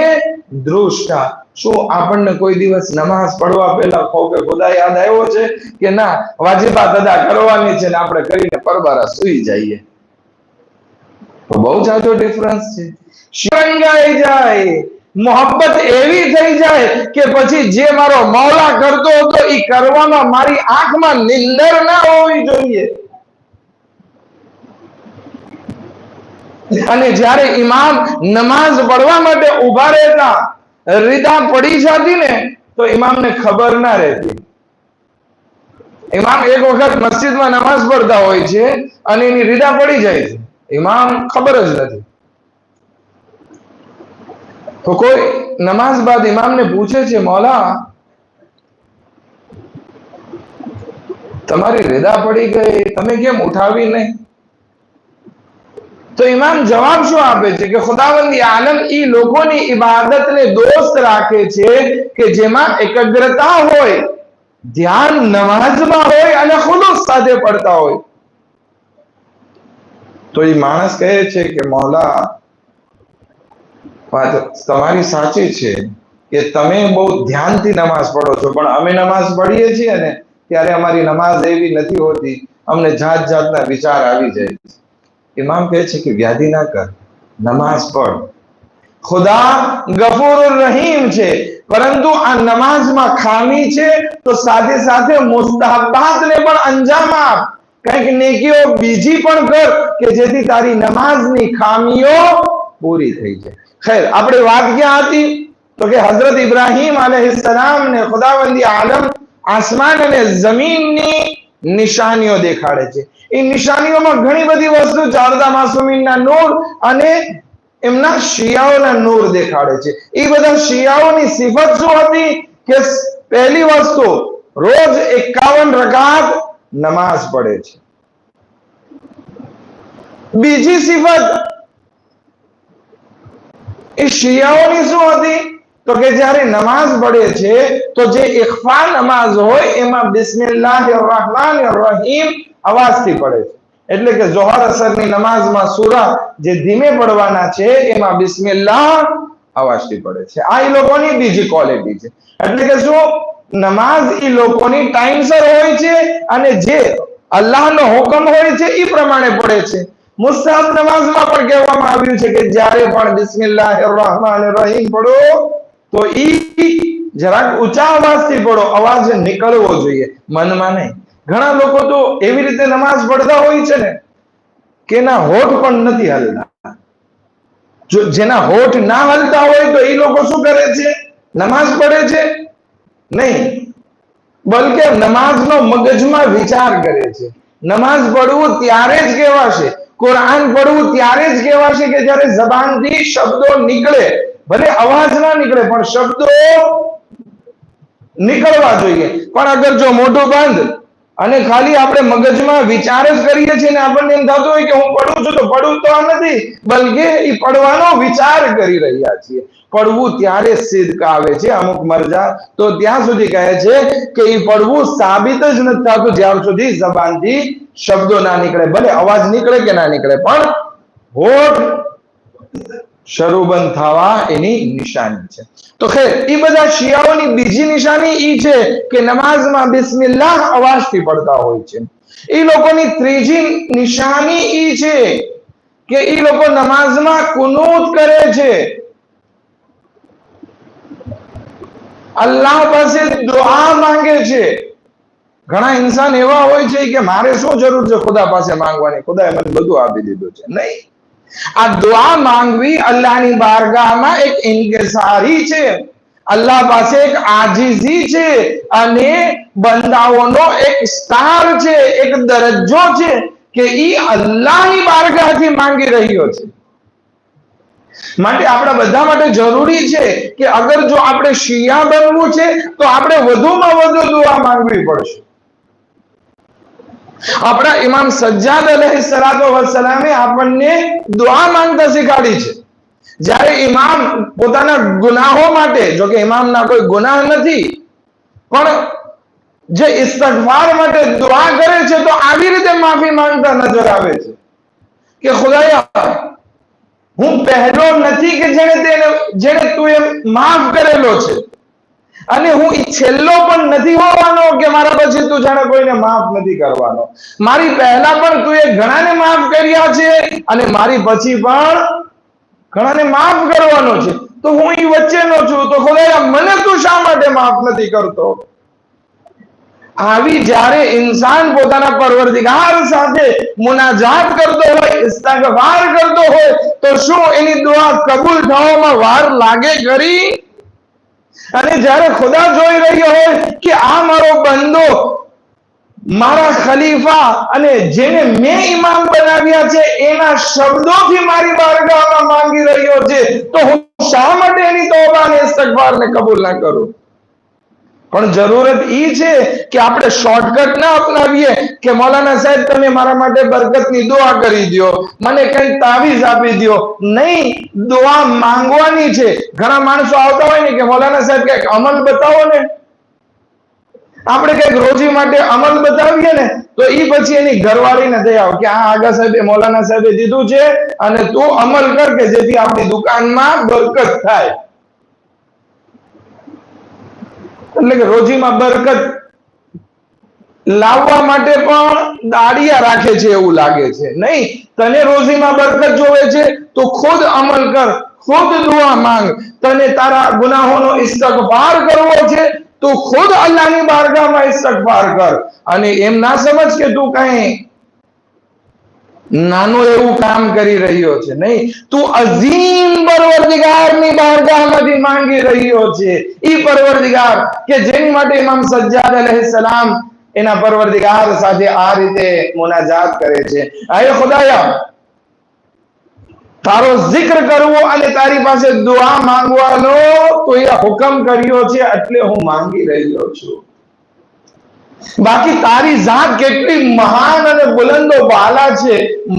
ધ્રુજતા. શું આપણને કોઈ દિવસ નમાઝ પઢવા પહેલા ખોફે ખુદા યાદ આવ્યો છે કે ના, વાજિબાત અદા કરવાની છે ને આપણે કરીને પરબારા સૂઈ જઈએ? તો બહુ જાજો ડિફરન્સ છે. શરંગાઈ જાય, મોહબ્બત એવી થઈ જાય કે પછી જે મારો મૌલા કરતો હતો એ કરવામાં મારી આંખમાં નિંદર ના હોવી જોઈએ. અને જ્યારે ઇમામ નમાઝ પઢવા માટે ઉભા રહેતા, રીદા પડી જતી ને તો ઇમામને ખબર ના રહેતી. ઇમામ એક વખત મસ્જિદમાં નમાઝ પઢતા હોય છે અને એની રીદા પડી જાય છે, ઇમામ ખબર જ નથી. તો કોઈ નમાઝ બાદ ઇમામને પૂછે છે, મૌલા તમારી રીદા પડી ગઈ, તમે કેમ ઉઠાવી નહીં? તો ઇમામ જવાબ શું આપે છે કે ખુદાવંદી આલમ ઈ લોકોની ઇબાદતને દોસ્ત રાખે છે કે જેમાં એકાગ્રતા હોય, ધ્યાન નમાઝમાં હોય અને ખુલુસ સાથે પડતા હોય. તો એ માણસ કહે છે કે મૌલા વાત તમારી સાચી છે કે તમે બહુ ધ્યાનથી નમાઝ પઢો છો, પણ અમે નમાઝ પઢીએ છીએ ને ત્યારે અમારી નમાઝ એવી નથી હોતી, અમને જાત જાતના વિચાર આવી જાય છે. ઇમામ કહે છે કે વ્યાધિ ના કર, નમાઝ પઢ. ખુદા ગફુર રહીમ છે, પરંતુ આ નમાઝમાં ખામી છે તો સાથે સાથે મુસ્તહબાતને પણ અંજામ આપ, કંઈક નેકીઓ બીજી પણ કર કે જેથી તારી નમાઝની ખામીઓ પૂરી થઈ જાય. ખેર, આપણે વાત ક્યાં હતી? તો કે હઝરત ઇબ્રાહીમ અલૈહિસ્સલામ ને ખુદાવંદી આલમ આસમાન અને જમીનની નિશાનીઓ દેખાડે છે. એ નિશાનીઓમાં ઘણી બધી વસ્તુ ચારદા માસુમીનના નૂર અને એમના શિયાઓના નૂર દેખાડે છે. એ બધા શિયાઓની સિફત શું હતી? કે પહેલી વસ્તુ, રોજ 51 રકાત નમાઝ પઢે છે. બીજી સિફત એ શિયાઓની શું હતી? તો કે જ્યારે નમાઝ પઢે છે તો જે ઇખ્ફા નમાઝ હોય એમાં બિસ્મિલ્લાહિર રહમાનિર રહીમ અવાજથી પડે છે. એટલે કે ઝોહર અસરની નમાઝમાં સૂરા જે ધીમે પડવાના છે એમાં બિસ્મિલ્લાહ અવાજથી પડે છે. આ એ લોકોની બીજી ક્વોલિટી છે. એટલે કે શું, નમાઝ એ લોકોની ટાઈમસર હોય છે અને જે અલ્લાહનો હુકમ હોય છે એ પ્રમાણે પડે છે. મુસ્તહબ નમાઝમાં પણ કહેવામાં આવ્યું છે કે જ્યારે પણ બિસ્મિલ્લાહિર રહમાનિર રહીમ પડો તો ઈ જરાક ઊંચા અવાજથી પડો, અવાજ નીકળવો જોઈએ, મનમાં નહીં. ઘણા લોકો તો એવી રીતે નમાઝ પઢતા હોય છે ને કે એના હોઠ પણ નથી હલતા. જો જેના હોઠ ના હલતા હોય તો એ લોકો શું કરે છે? નમાઝ પઢે છે નહીં, બલકે નમાઝનો મગજમાં વિચાર કરે છે. નમાઝ પઢવું ત્યારે જ કહેવાશે, કુરાન પઢવું ત્યારે જ કહેવાશે કે જ્યારે જબાનથી શબ્દો નીકળે, ભલે અવાજ ના નીકળે પણ શબ્દો નીકળવા જોઈએ. પણ અગર જો મોઢું બંધ અને ખાલી આપણે મગજમાં વિચાર જ કરીએ છીએ ને આપણને એમ થતું હોય કે હું પડું છું, તો પડવું તો નથી, બલકે એ પડવાનો વિચાર કરી રહ્યા છીએ. પડવું ત્યારે સિદ્ધ આવે છે અમુક મરજા તો ત્યાં સુધી કહે છે કે એ પડવું સાબિત જ નથી થતું જ્યાં સુધી જબાનથી શબ્દો ના નીકળે. ભલે અવાજ નીકળે કે ના નીકળે પણ હોઠ શરૂ બંધ થવા એની નિશાની છે. તો ખેર એ બધા શિયાઓની બીજી નિશાની ઈ છે કે નમાઝમાં બિસ્મિલ્લાહ અવાજથી પડતા હોય છે. એ લોકોની ત્રીજી નિશાની ઈ છે કે એ લોકો નમાઝમાં કુનૂત કરે છે, અલ્લાહ પાસે દુઆ માંગે છે. ઘણા ઇન્સાન એવા હોય છે કે મારે શું જરૂર છે ખુદા પાસે માંગવાની, ખુદાએ મને બધું આપી દીધું છે. નહીં, આ દુઆ માંગવી અલ્લાહની બારગાહમાં એક ઇન્કિસારી છે, અલ્લાહ પાસે એક આજીઝી છે અને બંદાઓનો એક સ્ટાર છે, એક દરજ્જો છે કે ઈ અલ્લાહની બારગાહથી માંગી રહ્યો છે. માટે આપણા બધા માટે જરૂરી છે કે અગર જો આપણે શિયા બનવું છે તો આપણે વધુમાં વધુ દુઆ માંગવી પડશે. આપણા ઇમામ સજ્જાદ અલૈહિસ્સલાતુ વસ્સલામે આપણને દુઆ માંગતા શીખવાડી છે. જ્યારે ઇમામ પોતાના ગુનાહો માટે, જો કે ઇમામના કોઈ ગુનાહ નથી, પણ જે ઇસ્તિગફાર માટે દુઆ કરે છે તો આવી રીતે માફી માંગતા નજર આવે છે કે ખુદાયા હું પહેલો નથી કે જેને તું એમ માફ કરેલો છે, અને હું છેલ્લો પણ નથી હોવાનો કે મારા પછી તું જાણે કોઈને માફ નથી કરવાનો. મારી પહેલા પણ તું એ ઘણાને માફ કર્યા છે અને મારી પછી પણ ઘણાને માફ કરવાનો છે, તો હું એ વચ્ચેનો છું, તો ખુદાયા મને તું શા માટે માફ નથી કરતો? આવી જ્યારે ઇન્સાન પોતાના પરવરદિગાર સાથે મુનાજાત કરતો હોય, ઇસ્તિગફાર કરતો હોય, તો શું એની દુઆ કબૂલ થવામાં વાર લાગે ખરી? અને જ્યારે ખુદા જોઈ રહ્યો હોય કે આ મારો બંદો મારા ખલીફા અને જેને મેં ઇમામ બનાવ્યા છે એના શબ્દોથી મારી બારગાહમાં માંગી રહ્યો છે, તો હું શા માટે એની તૌબા અને ઇસ્તિગફારને કબૂલ ના કરું? પણ જરૂરત ઈ છે કે આપણે શોર્ટકટ ના અપનાવીએ કે મૌલાના સાહેબ તમે મારા માટે બરકતની દુઆ કરી દો, મને કઈ તાવીઝ આપી દો. નહીં, દુઆ માંગવાની છે. ઘણા માણસો આવતા હોય ને કે મૌલાના સાહેબ કઈક અમલ બતાવો ને. આપણે કઈક રોજી માટે અમલ બતાવીએ ને તો ઈ પછી એની ઘરવાળીને થઈ આવ કે આ આગા સાહેબે મૌલાના સાહેબે દીધું છે અને તું અમલ કર કે જેથી આપણી દુકાનમાં બરકત થાય. એટલે કે રોજીમાં બરકત લાવવા માટે પણ દાડિયા રાખે છે એવું લાગે છે. નહીં, તને રોજીમાં બરકત જોવે છે તો ખુદ અમલ કર, ખુદ દુઆ માંગ. તને તારા ગુનાહોનો ઇસ્તિગફાર કરવો છે તો ખુદ અલ્લાહની બારગાહમાં ઇસ્તિગફાર કર. અને એમ ના સમજ કે તું કઈ નાનું એવું કામ કરી રહ્યો છે. નહીં, તું અઝીમ પરવરદિગારની બારગાહમાંથી માંગી રહ્યો છે. ઈ પરવરદિગાર કે જેની માટે ઇમામ સજ્જાદ અલૈહિસ્સલામ એના પરવરદિગાર સાથે આ રીતે મુનાજાત કરે છે. હે ખુદાયા, તારો જિક્ર કરવો અને તારી પાસે દુઆ માંગવાનો તો એ હુકમ કર્યો છે, એટલે હું માંગી રહ્યો છું. બાકી તારી જાત કેટલી મહાન અને બુલંદો બાલા છે,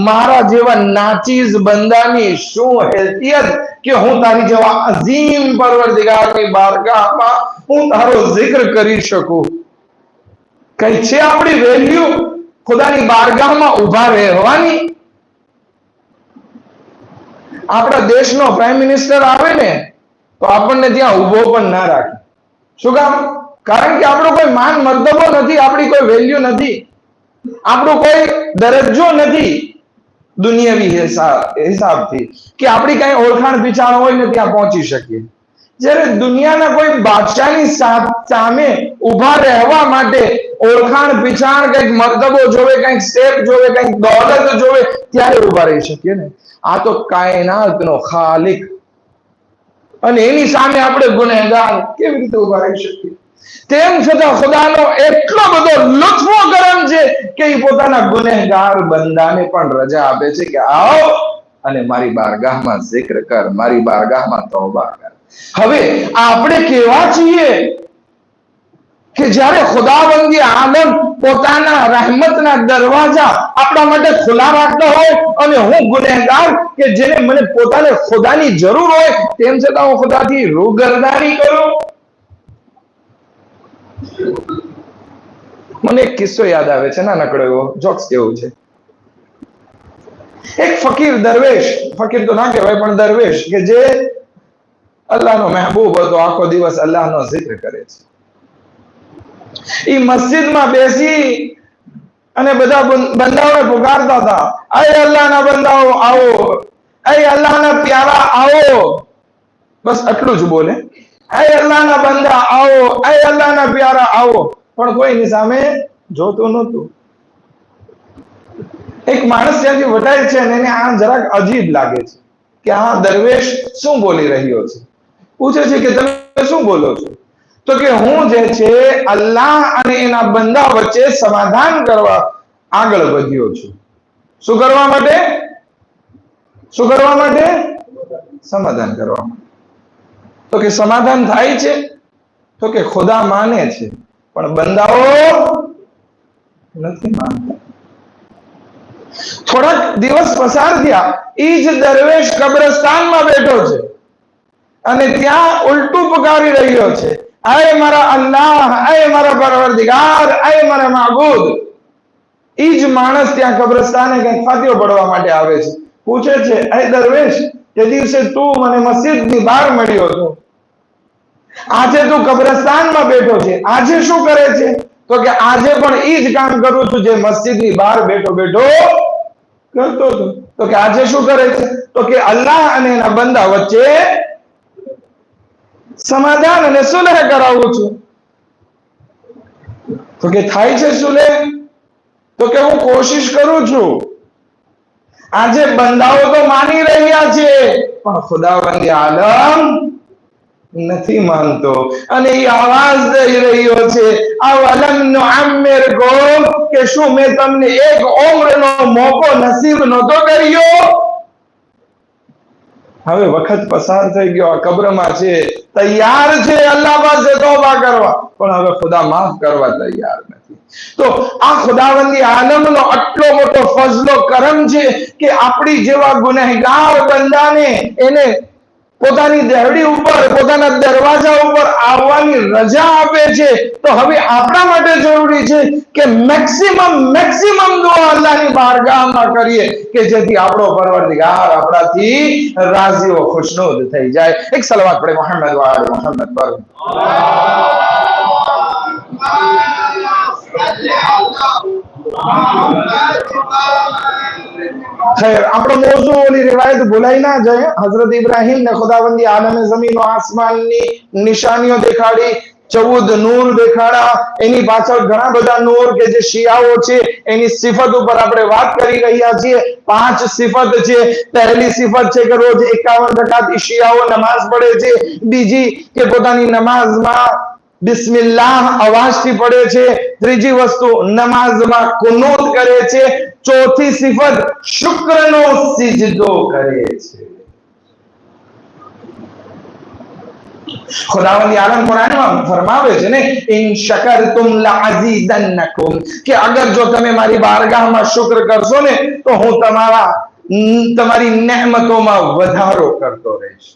મારા જેવા નાચીઝ બંદાની શું હેસિયત કે હું તારી જેવા અઝીમ પરવરદિગારની બારગાહમાં હું તારો જિક્ર કરી શકું. કઈ છે આપણી વેલ્યુ ખુદાની બારગાહમાં ઉભા રહેવાની? આપણા દેશનો પ્રાઇમ મિનિસ્ટર આવે ને તો આપણને ત્યાં ઉભો પણ ના રાખે. શું કામ? કારણ કે આપણો કોઈ માન મર્તબો નથી, આપણી કોઈ વેલ્યુ નથી, આપણો કોઈ દરજ્જો નથી દુનિયાવી હિસાબથી કે આપણી કઈ ઓળખાણ પીછાણ હોય ને ત્યાં પહોંચી શકીએ. જ્યારે દુનિયાના કોઈ બાદશાહની સામે ઉભા રહેવા માટે ઓળખાણ પીછાણ, કંઈક મર્તબો જોવે, કંઈક સ્ટેપ જોવે, કંઈક દોલત જોવે, ત્યારે ઉભા રહી શકીએ ને. આ તો કાયનાતનો ખાલિક અને એની સામે આપણે ગુનેગાર કેવી રીતે ઉભા રહી શકીએ? તેમ છતાં ખુદાનો એટલો બધો લુત્ફો કરમ છે કે એ પોતાના ગુનેગાર બંદાને પણ રજા આપે છે કે આવો અને મારી બારગાહમાં zikr કર, મારી બારગાહમાં તૌબા કર. હવે આપણે કેવા છીએ કે જ્યારે ખુદાવંદી આલમ પોતાના રહેમતના દરવાજા આપણા માટે ખુલ્લા રાખતો હોય અને હું ગુનેહગાર કે જેને મને પોતાને ખુદાની જરૂર હોય તેમ છતાં હું ખુદાથી રૂગરદારી કરું. મને એક કિસ્સો યાદ આવે છે, નાનકડો એવો જોક્સ જેવું છે. એક ફકીર દરવેશ, ફકીર તો ના કહેવાય પણ દરવેશ કે જે અલ્લાહનો મહેબૂબ હતો, આખો દિવસ અલ્લાહનો zikr કરે છે. એ મસ્જિદમાં બેસી અને બધા બંદાઓને પુકારતા હતા, અય અલ્લાહના બંદાઓ આવો, અય અલ્લાહના પ્યારા આવો. બસ આટલું જ બોલે, અય અલ્લાહના બંદા આવો, અય અલ્લાહના પ્યારા આવો. પણ કોઈની સામે જોતું નહોતું. એક માણસ ત્યાંથી વટાય છે અને એને આ જરાક અજીબ લાગે છે કે આ દરવેશ શું બોલી રહ્યો છે. પૂછે છે કે તમે શું બોલો છો? તો કે હું જે છે અલ્લાહ અને એના બંદા વચ્ચે સમાધાન કરવા આગળ વધ્યો છું. શું કરવા માટે? શું કરવા માટે? સમાધાન કરવા માટે. તો કે સમાધાન થાય છે? તો કે ખુદા માને છે પણ બંદાઓ નથી માનતા. થોડાક દિવસ પસાર થયા, ઈ જ દરવેશ કબ્રસ્તાનમાં બેઠો છે અને ત્યાં ઉલટું પુકારી રહ્યો છે, અય મારા અલ્લાહ, અય મારા પરવરદિગાર, અય મારા માબૂદ. ઈ જ માણસ ત્યાં કબ્રસ્તાને કંઈક ફાતિહો પડવા માટે આવે છે. પૂછે છે, અય દરવેશ, તે દિવસે તું મને મસ્જિદની બહાર મળ્યો હતો, આજે તું કબ્રસ્તાનમાં બેઠો છે, આજે શું કરે છે? તો કે આજે પણ ઈ જ કામ કરું છું જે મસ્જિદની બહાર બેઠો બેઠો કરતો હતો. તો કે આજે શું કરે છે? તો કે અલ્લાહ અને એના બંદા વચ્ચે સમાધાન અને સુલહ કરાવું છું. તો કે થાય છે સુલહ? તો કે હું કોશિશ કરું છું. આજે બંદાઓ તો માની રહ્યા છે પણ ખુદાવંદ આલમ નથી માનતો અને એ આવાજ દઈ રહ્યો છે, અવલમ નુઅમ્મિરકુમ, કે શું મેં તમને એક ઉંમરનો મોકો નસીબ નહોતો કર્યો? હવે વખત પસાર થઈ ગયો, આ કબ્રમાં છે, તૈયાર છે અલ્લાહ પાસે તોબા કરવા, પણ હવે ખુદા માફ કરવા તૈયાર નથી. તો આ ખુદાવંદી આલમનો આટલો મોટો ફઝલો કરમ છે કે આપણી જેવા ગુનેહગાર બંદાને એને પોતાની દેહડી ઉપર, પોતાના દરવાજા ઉપર આવવાની રજા આપે છે. તો હવે આપણા માટે જરૂરી છે કે મેક્સિમમ દુઆ અલ્લાહની બારગાહમાં કરીએ કે જેથી આપણો પરવરદિગાર આપણાથી રાજી ઓ ખુશનુદ થઈ જાય. એક સલાવત પડે મોહમ્મદ વ આલે મોહમ્મદ પર. खैर, આપણો મોઝુ ઓલી રિવાયત ભૂલાઈ ના જાય. હઝરત ઇબ્રાહીમ ને ખુદાવંદી આલમે જમીન ઓ આસમાનની નિશાનીઓ દેખાડી, 14 નૂર દેખાડા. એની પાછળ ઘણા બધા નૂર કે જે શિયાઓ છે એની સિફત ઉપર આપણે વાત કરી રહ્યા છીએ. 5 સિફત છે. પહેલી સિફત છે કે રોજ 51 રકાત શિયાઓ નમાઝ પડે છે. બીજી કે પોતાની નમાઝમાં બિસ્મિલ્લાહ અવાજથી પડે છે. ત્રીજી વસ્તુ નમાઝમાં કુનૂત કરે છે. ચોથી સિફત શુક્રનો સિજદો કરે છે. ખુદાવંદ આલમ કુરાનમાં ફરમાવે છે ને, ઇન શકરતુમ લઅઝીદન્નકુમ, કે અગર જો તમે મારી બારગાહમાં શુક્ર કરશો ને તો હું તમારી નેમતોમાં વધારો કરતો રહીશ.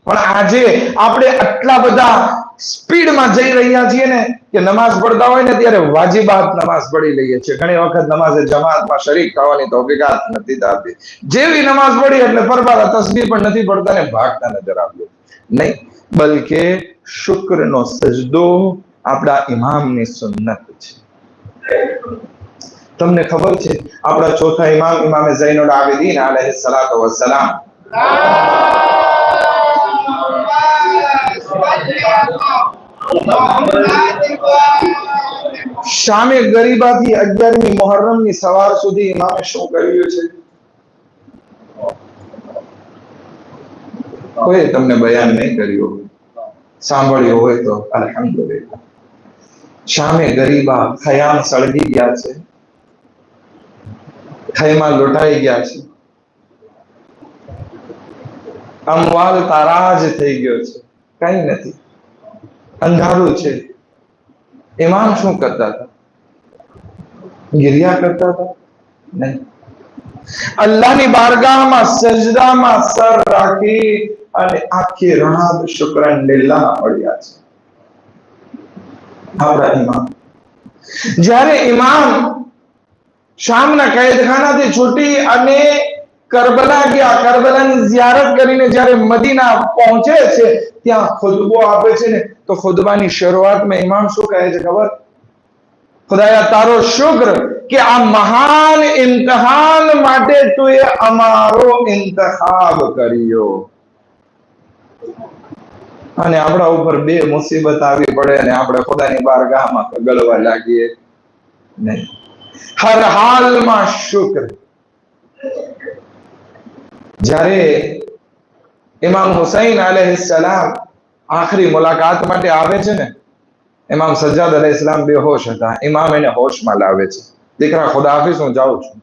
પણ આજે આપણે આટલા બધા સ્પીડમાં જઈ રહ્યા છીએ ને કે નમાઝ પડતા હોય ને ત્યારે વાજિબાત નમાઝ પડી લઈએ છીએ. ઘણી વખત નમાઝે જમાતમાં શરીક થવાની તૌફીકાત નથી થતી. જેવી નમાઝ પડી એટલે પરબારા તસ્બીહ પણ નથી પડતા ને ભાગતા નજર આવ્યો નહીં, બલકે શુક્રનો સજદો આપણા ઇમામની સુન્નત છે. તમને ખબર છે આપણા ચોથા ઇમામ ઇમામે ઝૈનુલ આબિદીન અલૈહિસ સલાતો વસ્સલામ શામે ગરીબાથી 11મી મુહર્રમની સવાર સુધી ઇમામે શું કર્યું છે? કોઈ તમને બયાન નહીં કર્યું, સાંભળ્યું હોય તો અલ્હમ્દુલિલ્લાહ. શામે ગરીબા ખયામ સળગી ગયા છે, ખૈમા લૂંટાઈ ગયા છે. અમવાલ તારાજ થઈ ગયો છે, કઈ નથી, અંધારું છે. ઇમામ શું કરતા હતા? ગિરિયા કરતા હતા? નહીં. અલ્લાહની બારગાહમાં સજદામાં સર રાખી અને આખી રાત શુક્રન લીલ્લાહ પડ્યા છે આપણા ઇમામ. જ્યારે ઇમામ શામના કૈદખાનાથી છૂટી અને કરબલા ગયા, કરબલાની ઝિયારત કરીને જ્યારે મદીના પહોંચે છે, ત્યાં ખુતબો આપે છે ને, તો ખુતબાની શરૂઆતમાં ઇમામ શું કહે છે ખબર? ખુદાયા તારો શુક્ર કે આ મહાન ઇમ્તિહાન માટે તુએ અમારો ઇંતખાબ કર્યો. અને આપણા ઉપર બે મુસીબત આવી પડે અને આપણે ખુદાની બારગાહમાં ગળવા લાગીએ નહીં. હર હાલમાં શુક્ર. જ્યારે ઇમામ હુસૈન અલૈહિસ્સલામ આખરી મુલાકાત માટે આવે છે ને, ઇમામ સજ્જાદ અલૈહિસ્સલામ બેહોશ હતા. ઇમામ એને હોશમાં લાવે છે. દીકરા ખુદા હાફિઝ, હું જાઉં છું.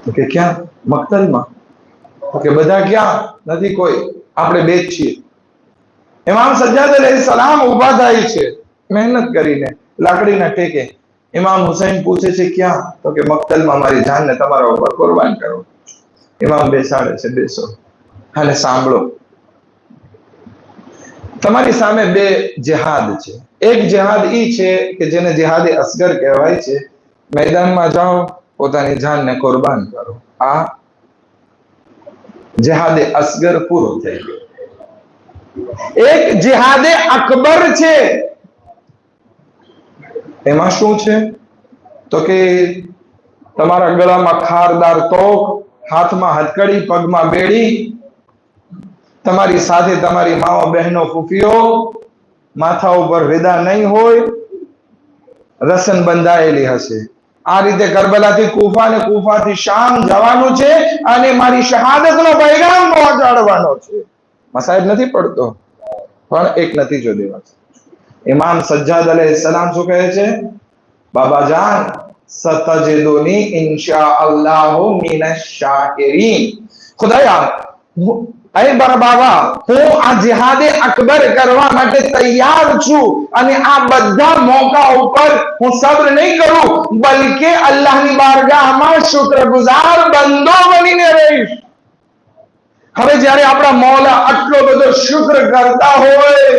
તો કે ક્યાં? મક્તલમાં. તો કે બધા ક્યાં? નથી કોઈ, આપણે બે જ છીએ. ઇમામ સજ્જાદ અલૈહિસ્સલામ ઊભા થાય છે મહેનત કરીને લાકડીના ટેકે. ઇમામ હુસૈન પૂછે છે ક્યાં? તો કે મક્તલમાં મારી જાનને તમારા ઉપર કુરબાન કરો. ઇમામ બેસાડે છે, બેસો અને સાંભળો. તમારી સામે બે જિહાદ છે. એક જિહાદ ઈ છે કે જેને જિહાદે અસગર કહેવાય છે. મેદાનમાં જાઓ, પોતાની જાનને કુરબાન કરો. આ જિહાદે અસગર પૂરો થઈ ગયો. એક જિહાદે અકબર છે. એમાં શું છે? તો કે તમારા ગળામાં ખારદાર તોક, હાથમાં હથકડી, પગમાં બેડી, તમારી સાથે તમારી માઓ, બહેનો, ફૂફીઓ, માથા ઉપર વિદા નહીં હોય, રસન બંધાયેલી હશે. આ રીતે કરબલાથી કૂફા અને કૂફાથી શામ જવાનું છે અને મારી શહાદતનો પૈગામ પહોંચાડવાનો છે. મસાઈબ નથી પડતો, પણ એક નતીજો દેવા છે. ઇમામ સજ્જાદ અલૈહિસ્સલામ શું કહે છે? બાબા જાન, સતજિદુની ઇન્શાઅલ્લાહુ મિનશ શાકિરીન. ખુદાયા, અરે મારા બાબા, હું આ જિહાદે અકબર કરવા માટે તૈયાર છું અને આ બધા મોકા ઉપર હું સબ્ર નહીં કરું, બલકે અલ્લાહની બારગાહમાં શુક્રગુજાર બંદો બનીને રહીશ. હવે જ્યારે આપણા મૌલા આટલો બધો શુક્ર કરતા હોય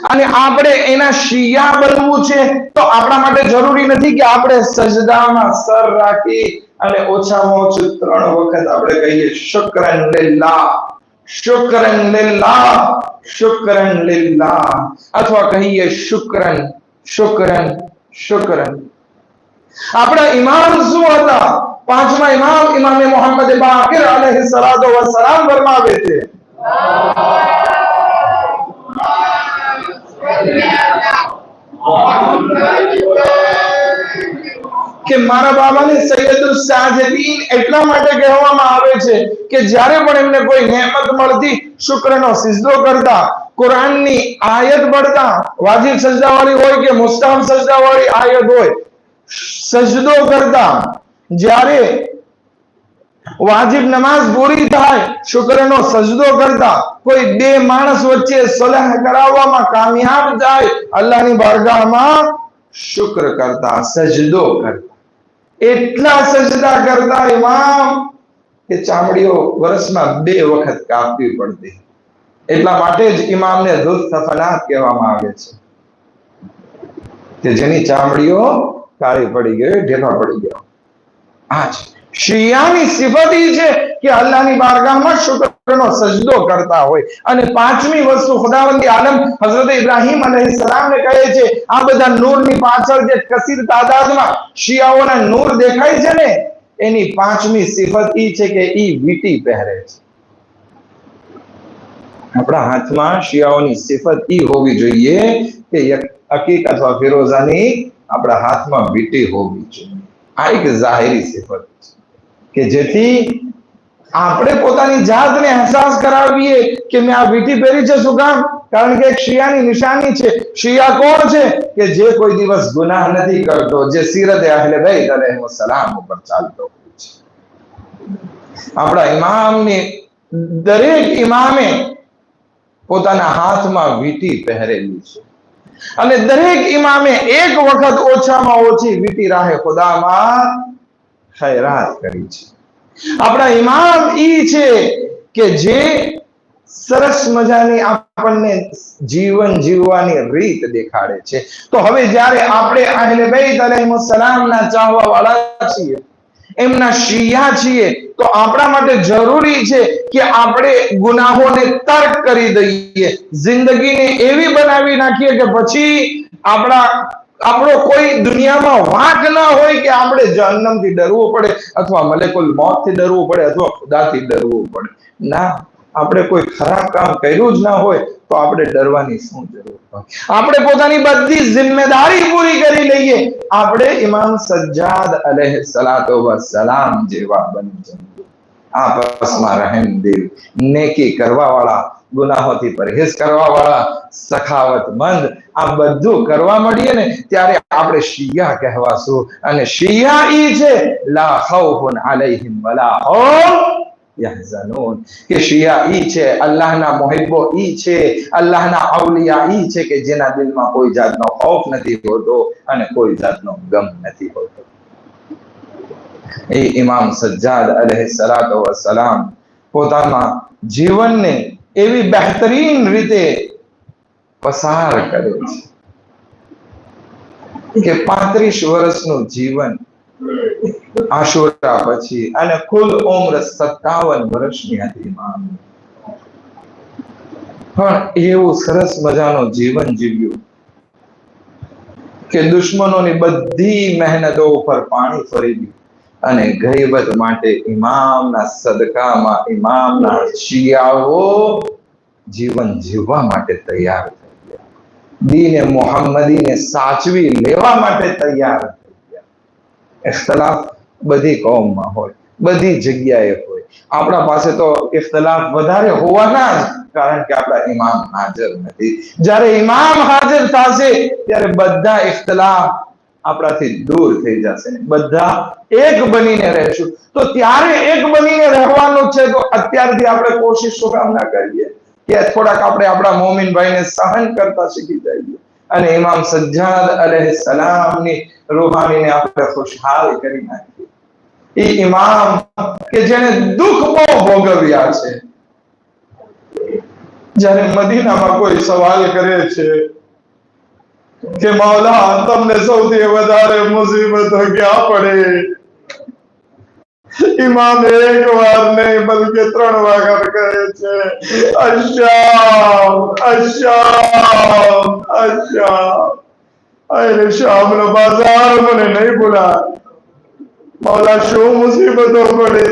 અને આપણે એના શિયા બનવું છે, તો આપણા માટે જરૂરી નથી કે આપણે સજદામાં સર રાખી અને ઓછામાં ઓછું 3 વખત આપણે કહીએ શુક્રન લિલ્લાહ, શુક્રન લિલ્લાહ, શુક્રન લિલ્લાહ, અથવા કહીએ શુક્રન, શુક્રન, શુક્રન. આપણા ઇમામ શું હતા? 5મા ઇમામ ઇમામે મોહમ્મદ બાકિર અલૈહિસ્સલાતુ વસ્સલામ ફરમાવે છે કે મારા બાબાને સૈયદુલ સાજદીન એટલા માટે કહેવામાં આવે છે કે જ્યારે પણ એમને કોઈ નેમત મળતી, શુક્રનો સિજદો કરતા, કુરાનની આયત પડતા, વાજિબ સજદાવાળી હોય કે મુસ્તાહબ સજદાવાળી આયત હોય, સજદો કરતા. જ્યારે વાજિબ નમાઝ પૂરી થાય, શુક્રનો સજદો કરતા. કોઈ બે માણસ વચ્ચે સલાહ કરાવવામાં કામયાબ જાય, અલ્લાહની બારગાહમાં શુક્ર કરતા, સજદો કરતા. એટલા સજદા કરતા ઇમામ કે ચામડીઓ વર્ષમાં 2 વખત કાપવી પડતી. એટલા માટે જ ઇમામને ધુલ સફનાત કહેવામાં આવે છે કે જેની ચામડીઓ કાળી પડી ગઈ, ઢેફા પડી ગયા. આજ શિયાની સિફત ઈ છે કે અલ્લાહની બારગાહમાં શુક્રનો સજદો કરતા હોય. અને 5મી વસ્તુ ખુદાવંદી આલમ હઝરત ઇબ્રાહીમ અલૈહિસ્સલામને કહે છે, આ બધા નૂરની પાછળ જે કસીર તાદાદમાં શિયાઓના નૂર દેખાય છે ને, એની 5મી સિફત ઈ છે કે ઈ વીટી પહેરે છે. આપણા હાથમાં શિયાઓની સિફત ઈ હોવી જોઈએ કે અકીક અથવા ફિરોઝાની આપણા હાથમાં વીટી હોવી જોઈએ. આ એક જાહેરી સિફત છે કે જેથી આપણે પોતાની જાતને અહેસાસ કરાવીએ કે મેં આ વીટી પહેરી છે. શું કામ? કારણ કે એક શિયાની નિશાની છે. શિયા કોણ છે? કે જે કોઈ દિવસ ગુનાહ નથી કરતો, જે સીરતે અહલે બેત અલૈહિસ્સલામ ઉપર ચાલતો હોય છે. આપણા ઇમામની દરેક ઇમામે પોતાના હાથમાં વીંટી પહેરેલી છે અને દરેક ઇમામે એક વખત ઓછામાં ઓછી વીંટી રાહે ખુદામાં ખૈરાત કરી છે. આપણા ઇમામ ઈ છે કે જે સરસ મજાની આપણને જીવન જીવવાની રીત દેખાડે છે. તો હવે જ્યારે આપણે અહેલે બેત અલૈહિસ્સલામના ચાહવા વાળા છીએ, એમના શિયા છીએ, તો આપણા માટે જરૂરી છે કે આપણે ગુનાહોને તર્ક કરી દઈએ, જિંદગીને એવી બનાવી નાખીએ કે પછી આપણો કોઈ દુનિયામાં વાંક ના હોય કે આપણે જહન્નમથી ડરવું પડે અથવા મલેકુલ મૌતથી ડરવું પડે અથવા ખુદાથી ડરવું પડે. ના, આપણે કોઈ ખરાબ કામ કર્યું જ ના હોય તો આપણે ડરવાની શું જરૂર હોય? આપણે પોતાની બધી જિમ્મેદારી પૂરી કરી લઈએ. આપણે ઇમામ સજ્જાદ અલૈહિસ્સલાતુ વસ્સલામ જેવા બની જઈએ. આપસમાં રહેમ દિલ, નેકી કરવા વાળા, ગુનાહોથી પરહેજ કરવા વાળા, સખાવતમંદ, આ બધું કરવા મળીએ ને ત્યારે આપણે શિયા કહેવાશું. અને શિયા ઈ છે લા ખૌફુન અલૈહિમ વલા હુમ યહઝનૂન, કે શિયા ઈ છે, અલ્લાહના મુહિબ્બો ઈ છે, અલ્લાહના અવલિયા ઈ છે કે જેના દિલમાં કોઈ જાતનો ખૌફ નથી હોતો અને કોઈ જાતનો ગમ નથી હોતો. એ ઇમામ સજ્જાદ અલૈહિસ્સલાતુ વસ્સલામ પોતાના જીવનને એવી બહેતરીન રીતે પસાર કરે છે કે 35 વર્ષનું જીવન આશુરા પછી અને કુલ ઉમ્ર 57 વર્ષની હતી ઇમામ. પણ એવું સરસ મજાનું જીવન જીવ્યું કે દુશ્મનોની બધી મહેનતો ઉપર પાણી ફરી ગયું અને ગરીબત માટે ઇમામના સદકામાં ઇમામના શિયાઓ જીવન જીવવા માટે તૈયાર થઈ ગયા. દીને મોહમ્મદીને સાચવી લેવા માટે તૈયાર થઈ ગયા. ઇખ્તલાફ બધી કોમમાં હોય, બધી જગ્યાએ હોય. આપણા પાસે તો ઇખ્તલાફ વધારે હોવાના જ કારણ કે આપણા ઇમામ હાજર નથી. જ્યારે ઇમામ હાજર થશે ત્યારે બધા ઇખ્તલાફ આપણાથી દૂર થઈ જશે, બધા એક બનીને રહેશું. તો ત્યારે એક બનીને રહેવાનું છે તો અત્યારથી આપણે કોશિશ શું કામ ના કરીએ કે થોડાક આપણે આપણા મોમિન ભાઈને સહન કરતા શીખી જઈએ અને ઇમામ સજ્જાદ અલૈહિસ્સલામની રૂહાનીને આપણે ખુશહાલ કરી નાખીએ. એ ઇમામ કે જેને દુઃખ બહુ ભોગવ્યા છે. જ્યારે મદીનામાં કોઈ સવાલ કરે છે કે મૌલા તમને સૌથી વધારે મુસીબતો ક્યાં પડે, ઇમામ એક વાર નહીં બલકે 3 વખત કહે છે અશ્શામ અશ્શામ અશ્શામ. અરે શામનો બાજાર મને નહીં ભૂલાય. મૌલા શું મુસીબતો પડે?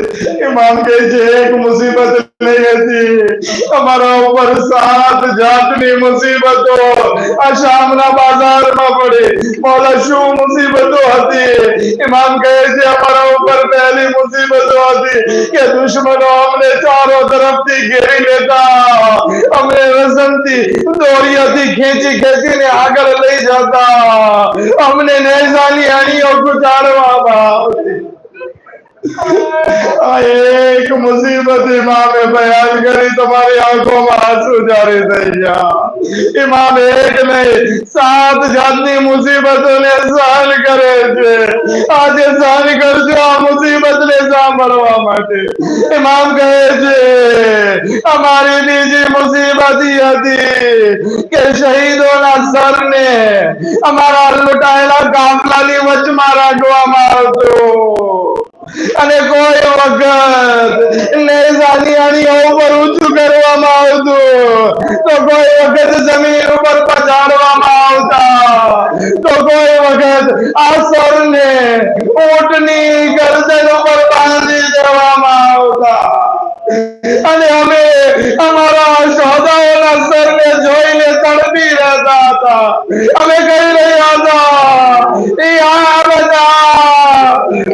ઇમામ કહે છે એક મુસીબત નહીં હતી, અમારા ઉપર 7 જાતની મુસીબતો આ શામના બાજારમાં પડી. મૌલા શું મુસીબતો હતી? ઇમામ કહે છે અમારા ઉપર પહેલી મુસીબતો હતી કે દુશ્મનો અમને ચારો તરફથી ઘેરી લેતા, અમને રસમથી દોરીઓથી ખેંચી ખેંચીને આગળ લઈ જતા, અમને નેજાની અણીઓ ગુજારવામાં આવતી. આ એક મુસીબત ઇમામે બયાન કરી, તમારી આંખોમાં આંસુ જારી થઈ ગયા. ઇમામ એક નહીં 7 જાતની મુસીબતોને સહન કરે છે. આજે સહન કરજો આ મુસીબતને સાંભળવા માટે. ઇમામ કહે છે અમારી બીજી મુસીબત હતી કે શહીદોના સરને અમારા લૂંટાયેલા કાફલાની વચમાં રાખવામાં આવતો અને કોઈ વખત નેજાની અણીઓ ઉપર ઊંચું કરવામાં આવતું, તો કોઈ વખત જમીન ઉપર પછાડવામાં આવતા, તો કોઈ વખત આ સરને ઊંટની ગરદન ઉપર બાંધી દેવામાં આવતા. અને અમે અમારા શોધાઓના સરને જોઈને તડપી રહેતા હતા. અમે કહી રહ્યા હતા યા બધા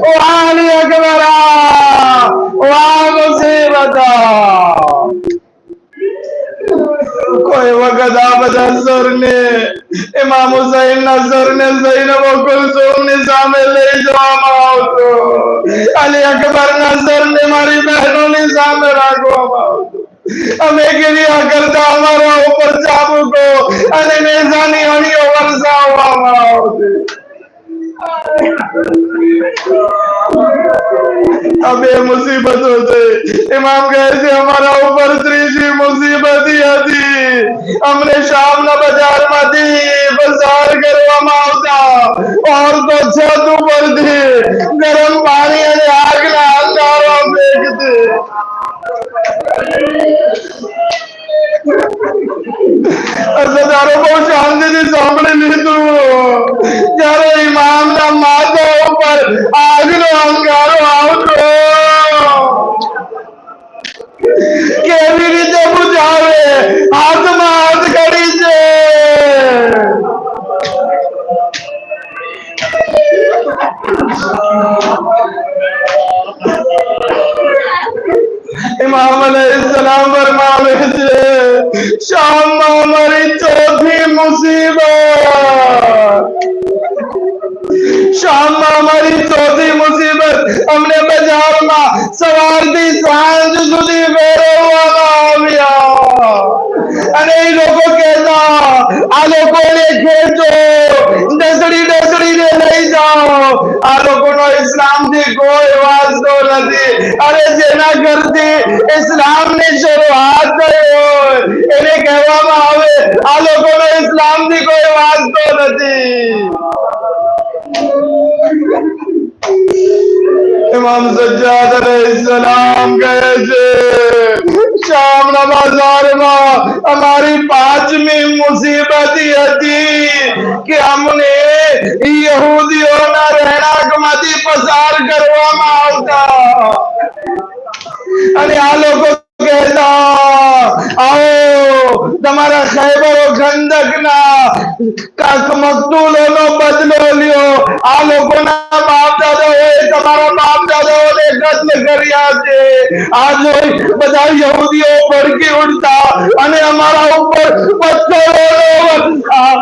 વાલી અકબરા વા મુસીબતા. કોઈ વખત આ બધા સરને ઇમામ હુસૈનના સરને ઝૈનબ કુલસુમની સામે લઈ જવામાં આવતો અલી અકબર નજર ને મારી બહેનોની સામે રાખવામાં આવતું. અમે ગિરિયા કરતા અમારા ઉપર ચાબુકો અને નેજાની અણીઓ વરસાવવામાં આવતી. अब ये मुसीबत होते इमाम कहे છે અમારા ઉપર ત્રીજી મુસીબત હતી. અમને શામના બજારમાંથી બજાર કરવામાં આવતા और तो छत ઉપરથી ગરમ પાણી અને આગના અંગારો ફેંકતી. અરજદારો બહુ શાંતિથી સાંભળી લીધું. જ્યારે ઇમામના માથા ઉપર આગનો અંગારો આવતો કેવી રીતે બુજાવે? હાથમાં હાથ કરી છે. इमाम अलैहिस्सलाम फरमावे छे शामમાં અમારી ચોથી મુસીબત. શામમાં અમારી ચોથી મુસીબત અમને બજારમાં સવારથી સાંજ સુધી ફેરવવામાં આવ્યા અને એ લોકો કહેતા આ લોકોને ખેંચો, ડસડી ડસડીને લઈ જાઓ. આ લોકોનો ઇસ્લામથી કોઈ વાસ્તો નથી. અરે જેના ઘરથી ઇસ્લામની શરૂઆત થઈ હોય એને કહેવામાં આવે આ લોકોનો ઇસ્લામથી કોઈ વાસ્તો નથી. इमाम सज्जाद अलैहिस्सलाम कहे छे शामना बाजाરમાં અમારી પાંચમી મુસીબત હતી કે અમને યહૂદીઓના રહેણાંકમાંથી પસાર કરવામાં આવતા અને આ લોકો કહેતા आओ તમારા ખૈબર ખંદકના મકતૂલોનો બદલો લ્યો. આ લોકોના બાપ દાદાઓએ તમારા બાપ દાદાઓને કત્લ કર્યા છે. આ જોઈ બધા યહૂદીઓ ભડકી ઉઠતા અને અમારા ઉપર પથ્થરોનો વર્ષા.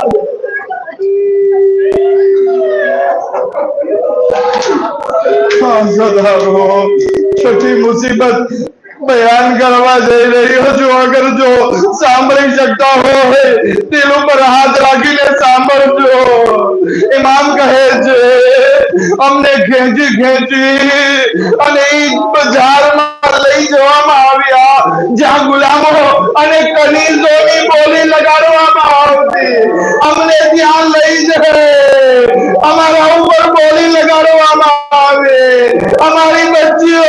છઠ્ઠી મુસીબત बयान करवा दे रही हो जो अगर जो सांभળી सकता हो दिल पर हाथ રાખીને સાંભળજો. ઇમામ કહે છે અમને ખેંચી ખેંચી અને બજારમાં લઈ જવામાં આવ્યા જ્યાં ગુલામો અને કનીઝોની બોલી લગાડવામાં આવતી. અમને ત્યાં લઈ જાય અમારા ઉપર બોલી લગાડવામાં આવે. અમારી બચ્ચીઓ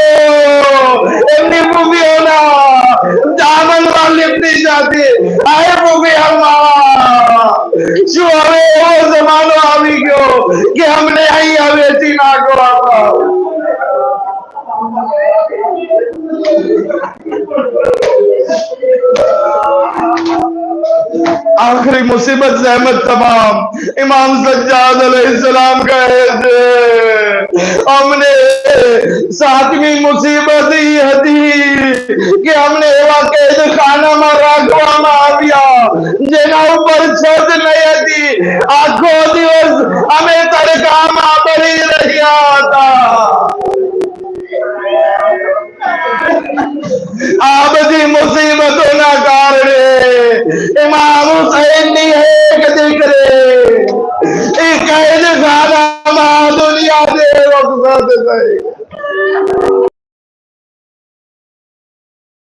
એમની મૂવીઓના દામનમાં લીપટી જાતી. આય મૂવી અમ્મા શું હવે એવો જમાનો આવી ગયો કે અમને અહીંયા વેચી નાખવામાં આવે. आखिरी मुसीबत जहमत तमाम इमाम सज्जाद अलैहिस्सलाम कहे छे हमने सातमी मुसीबत ई हती कि हमने एवा कैदखानाમાં રાખવામાં આવ્યા જેના ઉપર છત નહીં હતી. આખો દિવસ અમે તડકામાં પડી રહ્યા હતા. આ બધી મુસીબતોના કારણે ઇમામ હુસૈનની એક દીકરી એ कैदखानाમાં દુનિયાથી रुखसत થઈ.